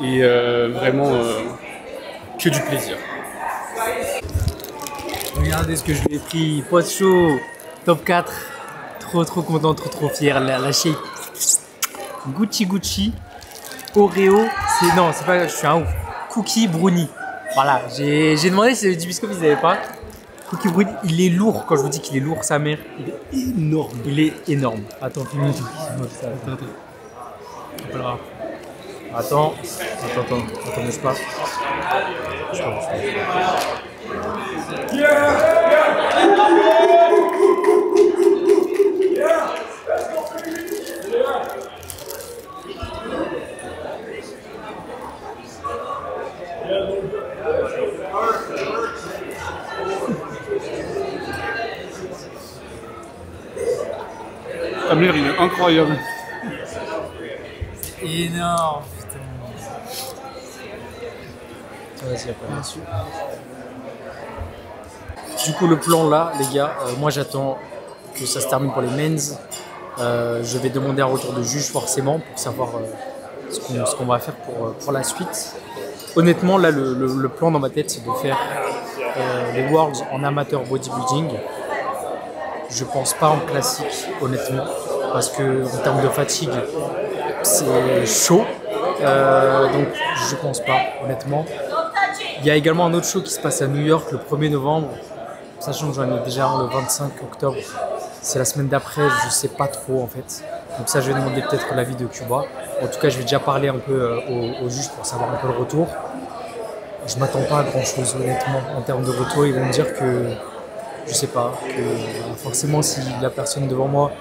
Et vraiment, que du plaisir. Regardez ce que je lui ai pris. Post chaud, top 4. Trop content, trop fier. La shape. Gucci. Oreo. Non, c'est pas. Je suis un ouf. Cookie brownie. Voilà. J'ai demandé si du biscuit ils n'avaient pas. Cookie brownie, il est lourd. Quand je vous dis qu'il est lourd, sa mère, il est énorme. Il est énorme. Attends, finis tout. Attends, bouge pas. Ta mère, il est incroyable. Énorme, putain. Vas-y, après. Merci. Du coup, le plan là, les gars, moi j'attends que ça se termine pour les men's. Je vais demander un retour de juge forcément pour savoir ce qu'on va faire pour la suite. Honnêtement, là, le plan dans ma tête, c'est de faire les Worlds en amateur bodybuilding. Je pense pas en classique, honnêtement, parce que en termes de fatigue, c'est chaud. Donc je pense pas, honnêtement. Il y a également un autre show qui se passe à New York le 1er novembre, sachant que j'en ai déjà un le 25 octobre. C'est la semaine d'après, je sais pas trop en fait. Donc ça, je vais demander peut-être l'avis de Cuba. En tout cas, je vais déjà parler un peu au juge pour savoir un peu le retour. Je m'attends pas à grand chose, honnêtement. En termes de retour, ils vont me dire que, je sais pas, que forcément si la personne devant moi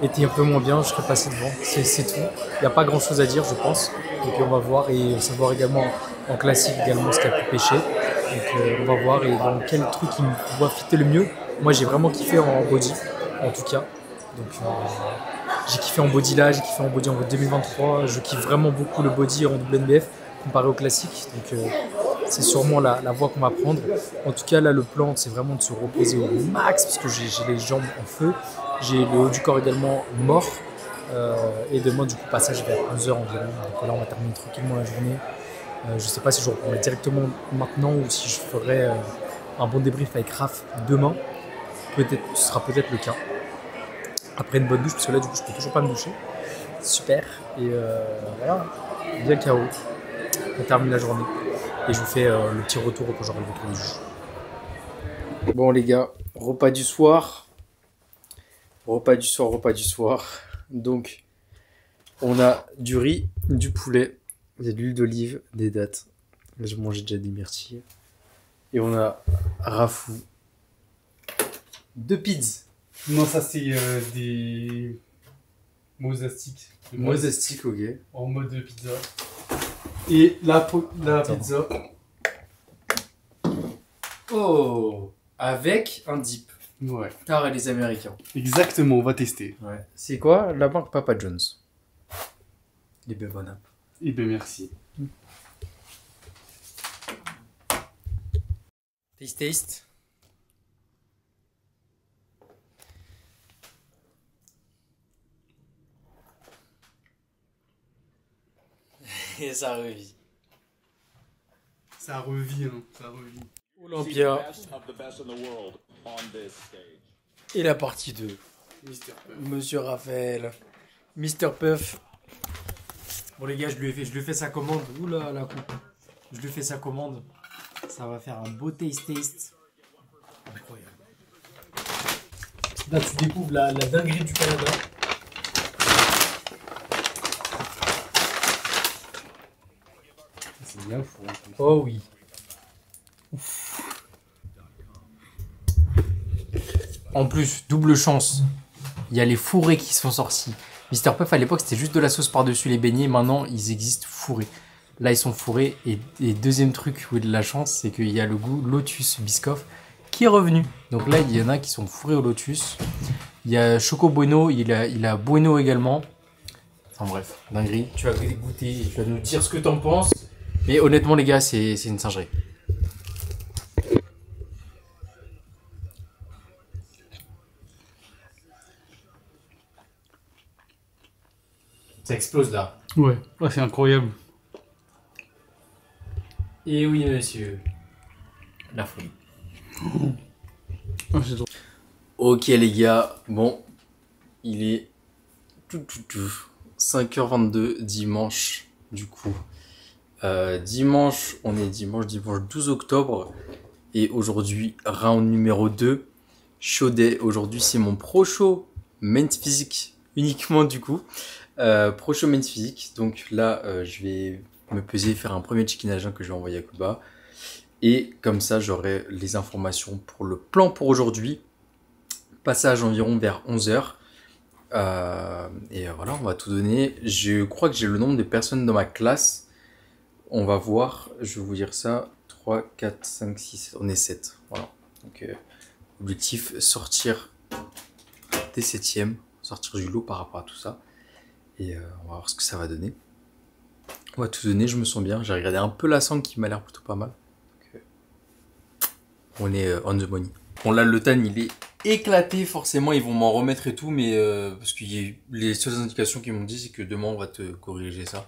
était un peu moins bien, je serais passé devant. C'est tout. Il n'y a pas grand chose à dire, je pense. Et puis on va voir et savoir également en classique également ce qui a pu pêcher. Donc on va voir et dans quel truc il me voit fitter le mieux. Moi j'ai vraiment kiffé en body, en tout cas. Donc j'ai kiffé en body là, j'ai kiffé en body en 2023. Je kiffe vraiment beaucoup le body en WNBF comparé au classique. Donc c'est sûrement la voie qu'on va prendre. En tout cas, là, le plan, c'est vraiment de se reposer au max parce que j'ai les jambes en feu. J'ai le haut du corps également mort. Et demain, du coup, passage vers 11h environ. Donc là, on va terminer tranquillement la journée. Je sais pas si je reprendrai directement maintenant ou si je ferai un bon débrief avec Raph demain. Ce sera peut-être le cas. Après une bonne douche, parce que là, du coup, je peux toujours pas me doucher. Super. Et voilà, bien KO. On termine la journée. Et je vous fais le petit retour quand j'aurai le retour du juge. Bon les gars, repas du soir. Repas du soir. Donc, on a du riz, du poulet, de l'huile d'olive, des dattes. Là, je mangeais déjà des myrtilles. Et on a Rafou. 2 pizzas. Non, ça c'est des mosastiques. Mosastiques, ok. En mode pizza. Et la pizza. Oh, avec un dip. Ouais. Car les Américains. Exactement, on va tester. Ouais. C'est quoi? La marque Papa John's. Les bien bonnes. Eh bien, merci. Taste. Et ça revit. Ça revit, hein. Ça revit. Olympia. Et la partie 2. Monsieur Raphaël. Mister Puff. Bon les gars, je lui ai fait sa commande. Oula la coupe. Je lui ai fait sa commande. Ça va faire un beau taste. Incroyable. Là tu découvres la dinguerie du Canada. C'est bien fou. Oh oui. En plus, double chance. Il y a les fourrés qui sont sortis. Mister Puff à l'époque c'était juste de la sauce par-dessus les beignets. Maintenant ils existent fourrés. Là ils sont fourrés. Et deuxième truc où il y a de la chance, c'est qu'il y a le goût Lotus Biscoff qui est revenu. Donc là il y en a qui sont fourrés au Lotus. Il y a Choco Bueno, il a Bueno également. Enfin bref, dinguerie. Tu vas goûter et tu vas nous dire ce que t'en penses. Mais honnêtement les gars, c'est une singerie. Ça explose là. Ouais, c'est incroyable. Et oui monsieur. La folie. Oh, c'est drôle. Ok les gars, bon, il est 5h22 dimanche du coup. Dimanche, on est dimanche 12 octobre et aujourd'hui round numéro 2. Chaud-day, aujourd'hui c'est mon pro show men's physique uniquement du coup. Pro show men's physique, donc là je vais me peser, faire un premier chicken à jeun que je vais envoyer à Kuba. Et comme ça j'aurai les informations pour le plan pour aujourd'hui. Passage environ vers 11h. Et voilà, on va tout donner. Je crois que j'ai le nombre de personnes dans ma classe. On va voir, je vais vous dire ça. 3, 4, 5, 6, on est 7. Voilà. Donc, objectif, sortir des 7e, sortir du lot par rapport à tout ça. Et on va voir ce que ça va donner. On va tout donner, je me sens bien. J'ai regardé un peu la sangle qui m'a l'air plutôt pas mal. Donc, on est on the money. Bon là, le tan il est éclaté, forcément ils vont m'en remettre et tout, mais parce que les seules indications qu'ils m'ont dit c'est que demain on va te corriger ça.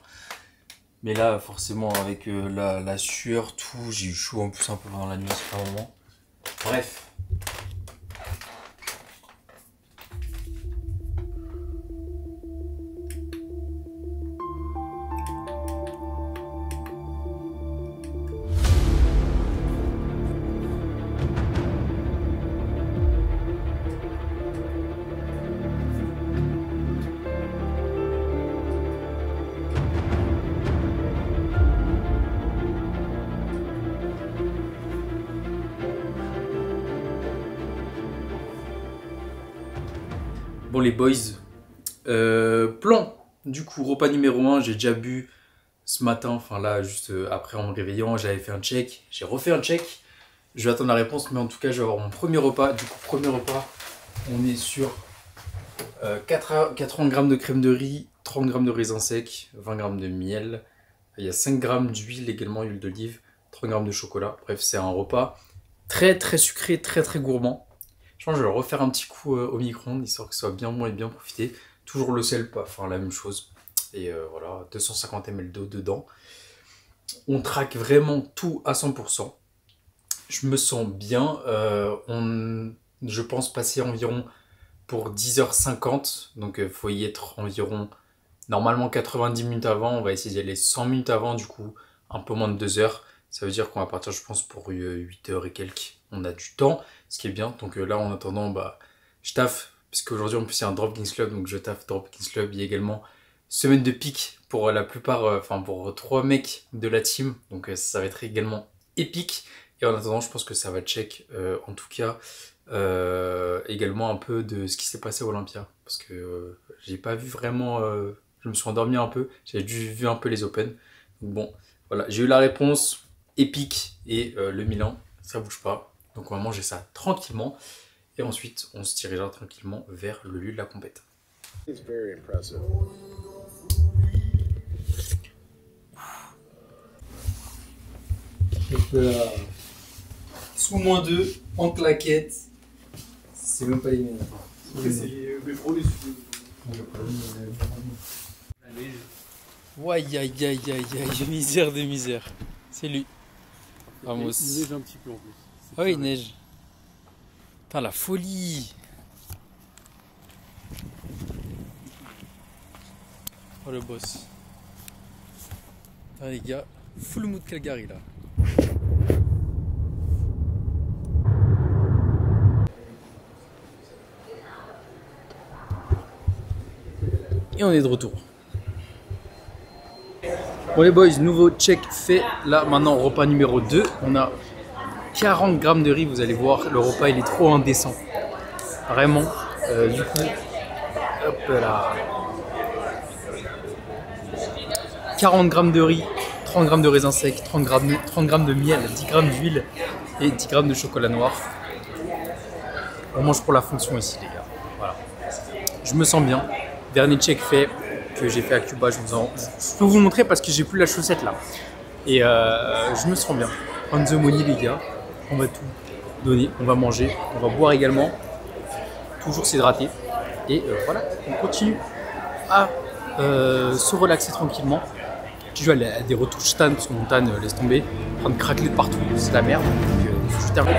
Mais là forcément avec la sueur, tout, j'ai eu chaud en plus un peu pendant la nuit à ce moment. Bref. Bon les boys, plan, du coup repas numéro 1, j'ai déjà bu ce matin, enfin là juste après en me réveillant, j'avais fait un check, j'ai refait un check, je vais attendre la réponse, mais en tout cas je vais avoir mon premier repas. Du coup premier repas, on est sur 80 g de crème de riz, 30 g de raisin sec, 20 g de miel, il y a 5 g d'huile également, huile d'olive, 30 grammes de chocolat. Bref, c'est un repas très très sucré, très très gourmand. Je pense que je vais le refaire un petit coup au micro-ondes, histoire que ce soit bien bon et bien profité. Toujours le sel, pas enfin la même chose. Et voilà, 250 ml d'eau dedans. On traque vraiment tout à 100%. Je me sens bien. Je pense passer environ pour 10h50. Donc il faut y être environ normalement 90 minutes avant. On va essayer d'y aller 100 minutes avant, du coup un peu moins de 2 heures. Ça veut dire qu'on va partir, je pense, pour 8h et quelques. On a du temps, ce qui est bien. Donc là, en attendant, bah, je taffe. Parce qu'aujourd'hui, en plus, il y a un Drop Kings Club. Donc je taffe Drop Kings Club. Il y a également semaine de pique pour la plupart, enfin pour 3 mecs de la team. Donc ça va être également épique. Et en attendant, je pense que ça va check, en tout cas, également un peu de ce qui s'est passé à Olympia. Parce que j'ai pas vu vraiment, je me suis endormi un peu. J'ai vu un peu les Open. Donc bon, voilà, j'ai eu la réponse épique et le Milan, ça bouge pas. Donc on va manger ça tranquillement. Et ensuite, on se dirigera tranquillement vers le lieu de la compète. It's very impressive. Donc là, sous -2, en claquette. C'est même pas les miennes. C'est les métros, les studios. Ouais, aïe aïe aïe aïe aïe, misère de misère. C'est lui. Vamos. Il neige un petit peu en plus. Ah oui, il neige. Putain, la folie. Oh le boss. Putain les gars, full mood Calgary là. Et on est de retour. Bon les boys, nouveau check fait. Là maintenant repas numéro 2. On a 40 grammes de riz, vous allez voir, le repas il est trop indécent. Vraiment. Du coup, hop là. 40 grammes de riz, 30 grammes de raisins secs, 30 grammes de miel, 10 grammes d'huile et 10 grammes de chocolat noir. On mange pour la fonction ici les gars. Voilà. Je me sens bien. Dernier check fait que j'ai fait à Cuba, je peux vous montrer parce que j'ai plus la chaussette là. Et je me sens bien. On the money les gars. On va tout donner, on va manger, on va boire également. Toujours s'hydrater. Et voilà, on continue à se relaxer tranquillement. Je vais aller à des retouches Tan parce que mon Tan laisse tomber, en train de craquer de partout, c'est de la merde. Donc je termine.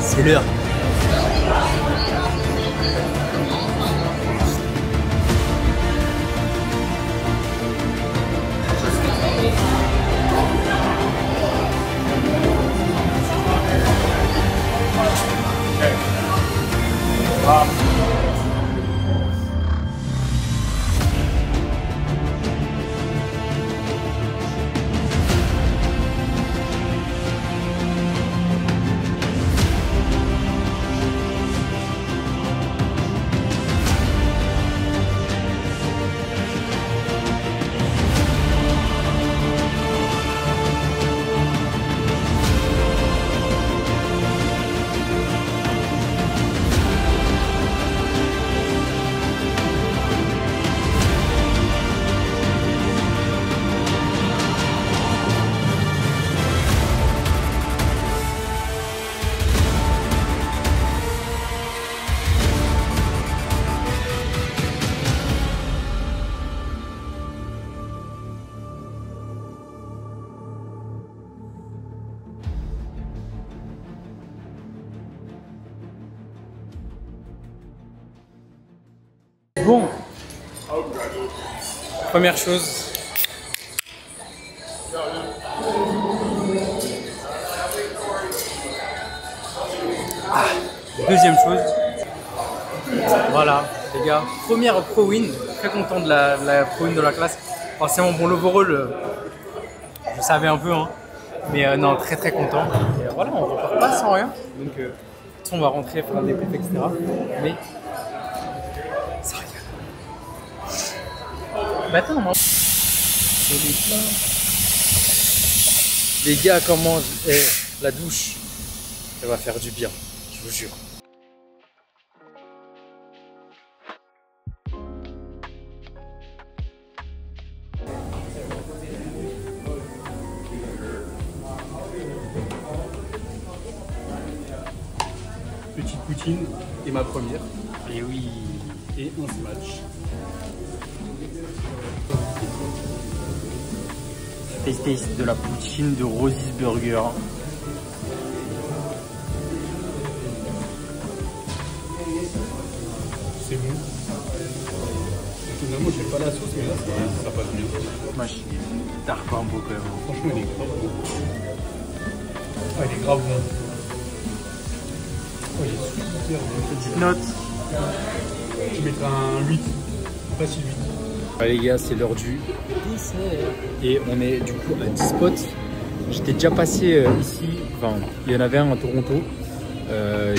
C'est l'heure. Bon, première chose, deuxième chose, voilà les gars, première pro win, très content de la pro win de la classe. Forcément bon l'overall, je savais un peu hein, mais non très très content. Et, voilà, on repart pas sans rien, donc on va rentrer, faire un débrief etc. Mais ça regarde. Bah attends, moi. Les gars, comment la douche, ça va faire du bien, je vous jure. Petite poutine et ma première. Et oui, et un smash. Taste de la poutine de Rosie's Burger. C'est bon. Finalement, j'aime pas la sauce, mais là, ça passe bien. Smash, t'as un beau quand même. Franchement, il est grave bon. Ah, il est grave bon. Oh, il est super bon. Petite note. Je mettrai un 8. Facile 8. Allez les gars, c'est l'heure du dessert. Et on est du coup à 10 spots. J'étais déjà passé ici, enfin il y en avait un à Toronto.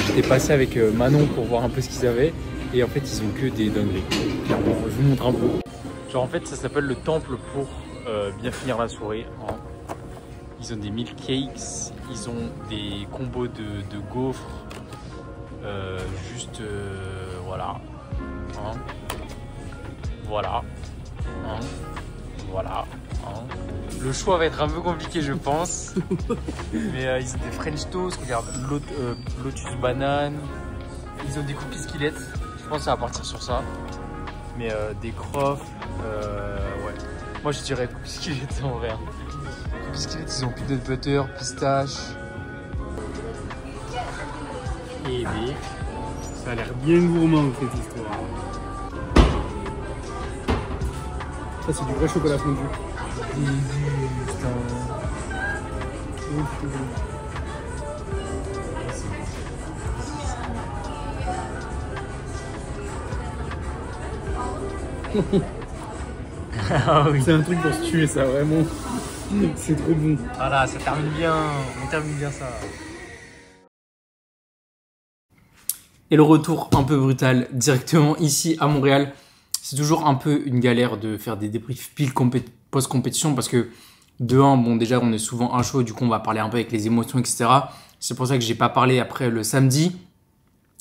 J'étais passé avec Manon pour voir un peu ce qu'ils avaient. Et en fait ils ont que des dingueries. Clairement, je vous montre un peu. Genre en fait ça s'appelle le temple pour bien finir la soirée. Hein. Ils ont des milkshakes, ils ont des combos de gaufres. Voilà. Hein. Voilà. Hein. Voilà. Hein. Le choix va être un peu compliqué je pense. Mais ils ont des French toast, regarde, Lotus banane. Ils ont des cookies skelettes. Je pense que ça va partir sur ça. Mais des crofts. Ouais. Moi je dirais cookies skelettes en vrai. Cookies skelettes, ils ont peanut butter, pistache. Et bien, ça a l'air bien gourmand cette histoire. Ça c'est du vrai chocolat fondu. Ah oui. C'est un truc pour se tuer ça vraiment. C'est trop bon. Voilà, ça termine bien. On termine bien ça. Et le retour un peu brutal directement ici à Montréal. C'est toujours un peu une galère de faire des débriefs pile post-compétition parce que de 1, bon déjà on est souvent à chaud, du coup on va parler un peu avec les émotions, etc. C'est pour ça que j'ai pas parlé après le samedi.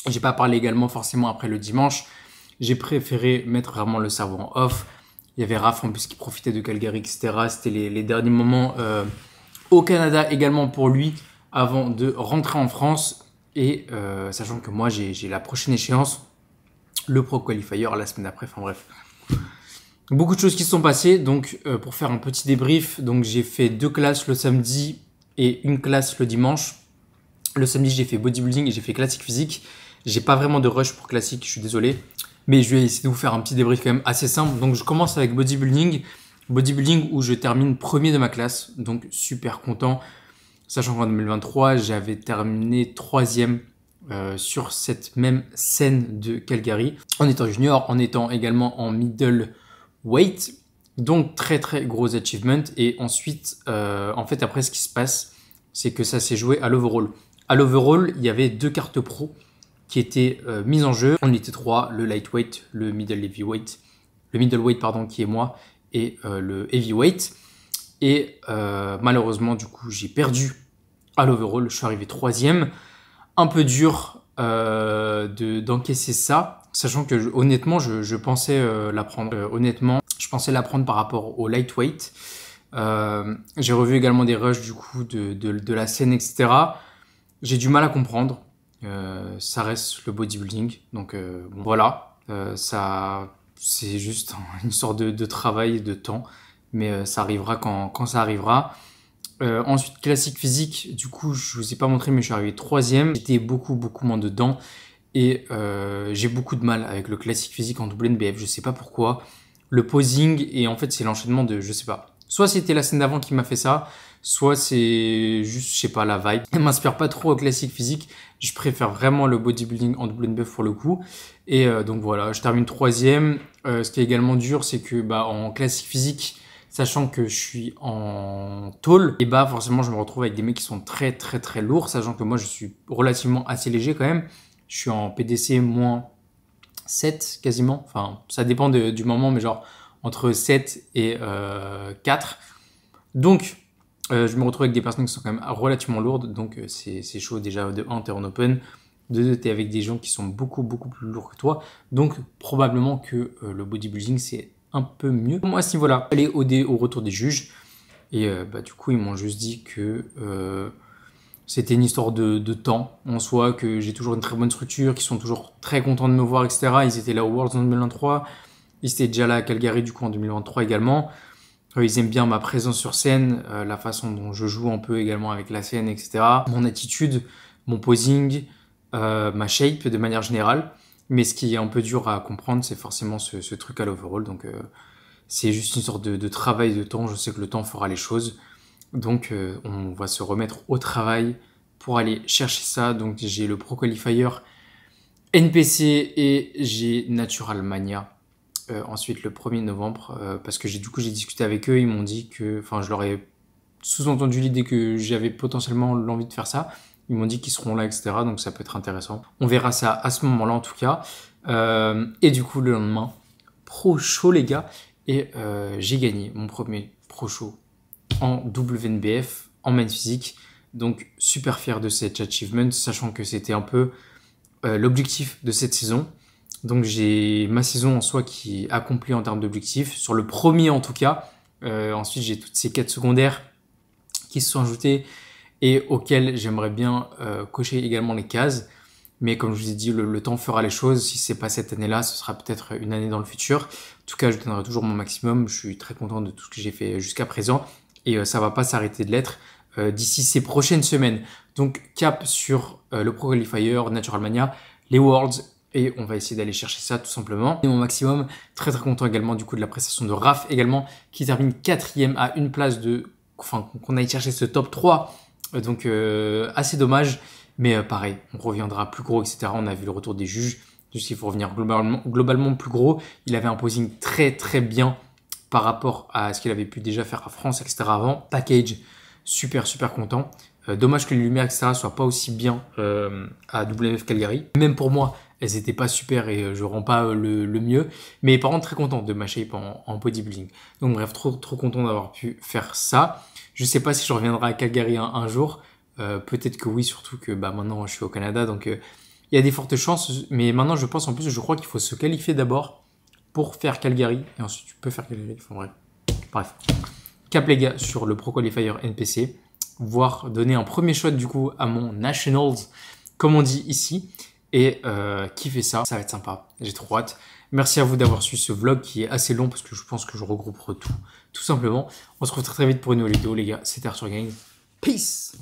J'ai pas parlé également forcément après le dimanche. J'ai préféré mettre vraiment le cerveau en off. Il y avait Raph en plus qui profitait de Calgary, etc. C'était les derniers moments au Canada également pour lui avant de rentrer en France. Et sachant que moi j'ai la prochaine échéance, le Pro Qualifier la semaine d'après, enfin bref. Beaucoup de choses qui se sont passées, donc pour faire un petit débrief, donc j'ai fait 2 classes le samedi et une classe le dimanche. Le samedi j'ai fait bodybuilding et j'ai fait classique physique. J'ai pas vraiment de rush pour classique, je suis désolé. Mais je vais essayer de vous faire un petit débrief quand même assez simple. Donc je commence avec bodybuilding. Bodybuilding où je termine premier de ma classe, donc super content. Sachant qu'en 2023, j'avais terminé 3e sur cette même scène de Calgary. En étant junior, en étant également en middle weight. Donc très très gros achievement. Et ensuite, en fait après ce qui se passe, c'est que ça s'est joué à l'overall. À l'overall, il y avait 2 cartes pro qui étaient mises en jeu. On était 3, le lightweight, le middleweight pardon, qui est moi, et le heavyweight. Et malheureusement, du coup, j'ai perdu à l'overall. Je suis arrivé 3e. Un peu dur d'encaisser ça, sachant que honnêtement, je pensais l'apprendre. Honnêtement, je pensais l'apprendre par rapport au lightweight. J'ai revu également des rushs du coup de la scène, etc. J'ai du mal à comprendre. Ça reste le bodybuilding. Donc bon, voilà, ça c'est juste une sorte de travail, de temps. Mais ça arrivera quand ça arrivera. Ensuite, classique physique, du coup, je vous ai pas montré, mais je suis arrivé 3e. J'étais beaucoup moins dedans. Et j'ai beaucoup de mal avec le classique physique en WNBF. Je sais pas pourquoi. Le posing, et en fait, c'est l'enchaînement de, je sais pas. Soit c'était la scène d'avant qui m'a fait ça, soit c'est juste, je sais pas, la vibe. Elle m'inspire pas trop au classique physique. Je préfère vraiment le bodybuilding en WNBF pour le coup. Et donc voilà, je termine 3e. Ce qui est également dur, c'est que en classique physique, sachant que je suis en tôle, et forcément je me retrouve avec des mecs qui sont très lourds, sachant que moi je suis relativement assez léger quand même. Je suis en PDC -7 quasiment, enfin ça dépend du moment, mais genre entre 7 et 4. Donc, je me retrouve avec des personnes qui sont quand même relativement lourdes. Donc, c'est chaud déjà. De 1, tu es en open. De 2, tu es avec des gens qui sont beaucoup plus lourds que toi. Donc, probablement que le bodybuilding, c'est un peu mieux. Moi, à ce niveau-là, aller au retour des juges. Et du coup, ils m'ont juste dit que c'était une histoire de temps en soi, que j'ai toujours une très bonne structure, qu'ils sont toujours très contents de me voir, etc. Ils étaient là au Worlds en 2023. Ils étaient déjà là à Calgary, du coup, en 2023 également. Ils aiment bien ma présence sur scène, la façon dont je joue un peu également avec la scène, etc. Mon attitude, mon posing, ma shape de manière générale. Mais ce qui est un peu dur à comprendre, c'est forcément ce truc à l'overall. Donc, c'est juste une sorte de travail de temps. Je sais que le temps fera les choses. Donc, on va se remettre au travail pour aller chercher ça. Donc, j'ai le Pro Qualifier NPC et j'ai Natural Mania. Ensuite, le 1er novembre, parce que j'ai discuté avec eux. Ils m'ont dit que, enfin, je leur ai sous-entendu l'idée que j'avais potentiellement l'envie de faire ça. Ils m'ont dit qu'ils seront là, etc. Donc, ça peut être intéressant. On verra ça à ce moment-là, en tout cas. Et du coup, le lendemain, Pro Show, les gars. Et j'ai gagné mon premier Pro Show en WNBF, en main physique. Donc, super fier de cet achievement, sachant que c'était un peu l'objectif de cette saison. Donc, j'ai ma saison en soi qui est accomplie en termes d'objectifs. Sur le premier, en tout cas. Ensuite, j'ai toutes ces quêtes secondaires qui se sont ajoutées et auxquelles j'aimerais bien cocher également les cases. Mais comme je vous ai dit, le temps fera les choses. Si c'est pas cette année-là, ce sera peut-être une année dans le futur. En tout cas, je donnerai toujours mon maximum. Je suis très content de tout ce que j'ai fait jusqu'à présent. Et ça va pas s'arrêter de l'être d'ici ces prochaines semaines. Donc, cap sur le Pro Qualifier, Natural Mania, les Worlds. Et on va essayer d'aller chercher ça tout simplement. Et mon maximum, très content également du coup de la prestation de Raph également, qui termine 4e à une place de... Enfin, qu'on aille chercher ce top 3. Donc, assez dommage. Mais pareil, on reviendra plus gros, etc. On a vu le retour des juges. Juste qu'il faut revenir globalement plus gros. Il avait un posing très bien par rapport à ce qu'il avait pu déjà faire à France, etc. avant. Package, super content. Dommage que les lumières, etc. soient pas aussi bien à WF Calgary. Même pour moi, elles étaient pas super et je rends pas le mieux. Mais par contre, très content de ma shape en bodybuilding. Donc bref, trop content d'avoir pu faire ça. Je sais pas si je reviendrai à Calgary un jour. Peut-être que oui, surtout que maintenant je suis au Canada, donc il y a des fortes chances. Mais maintenant, je pense en plus, je crois qu'il faut se qualifier d'abord pour faire Calgary. Et ensuite, tu peux faire Calgary. Enfin bref. Cap les gars sur le Pro Qualifier NPC. Voire donner un premier shot du coup à mon Nationals, comme on dit ici. Et kiffer ça, ça va être sympa. J'ai trop hâte. Merci à vous d'avoir suivi ce vlog qui est assez long parce que je pense que je regrouperai tout simplement. On se retrouve très vite pour une nouvelle vidéo les gars. C'était Arthur Gang. Peace!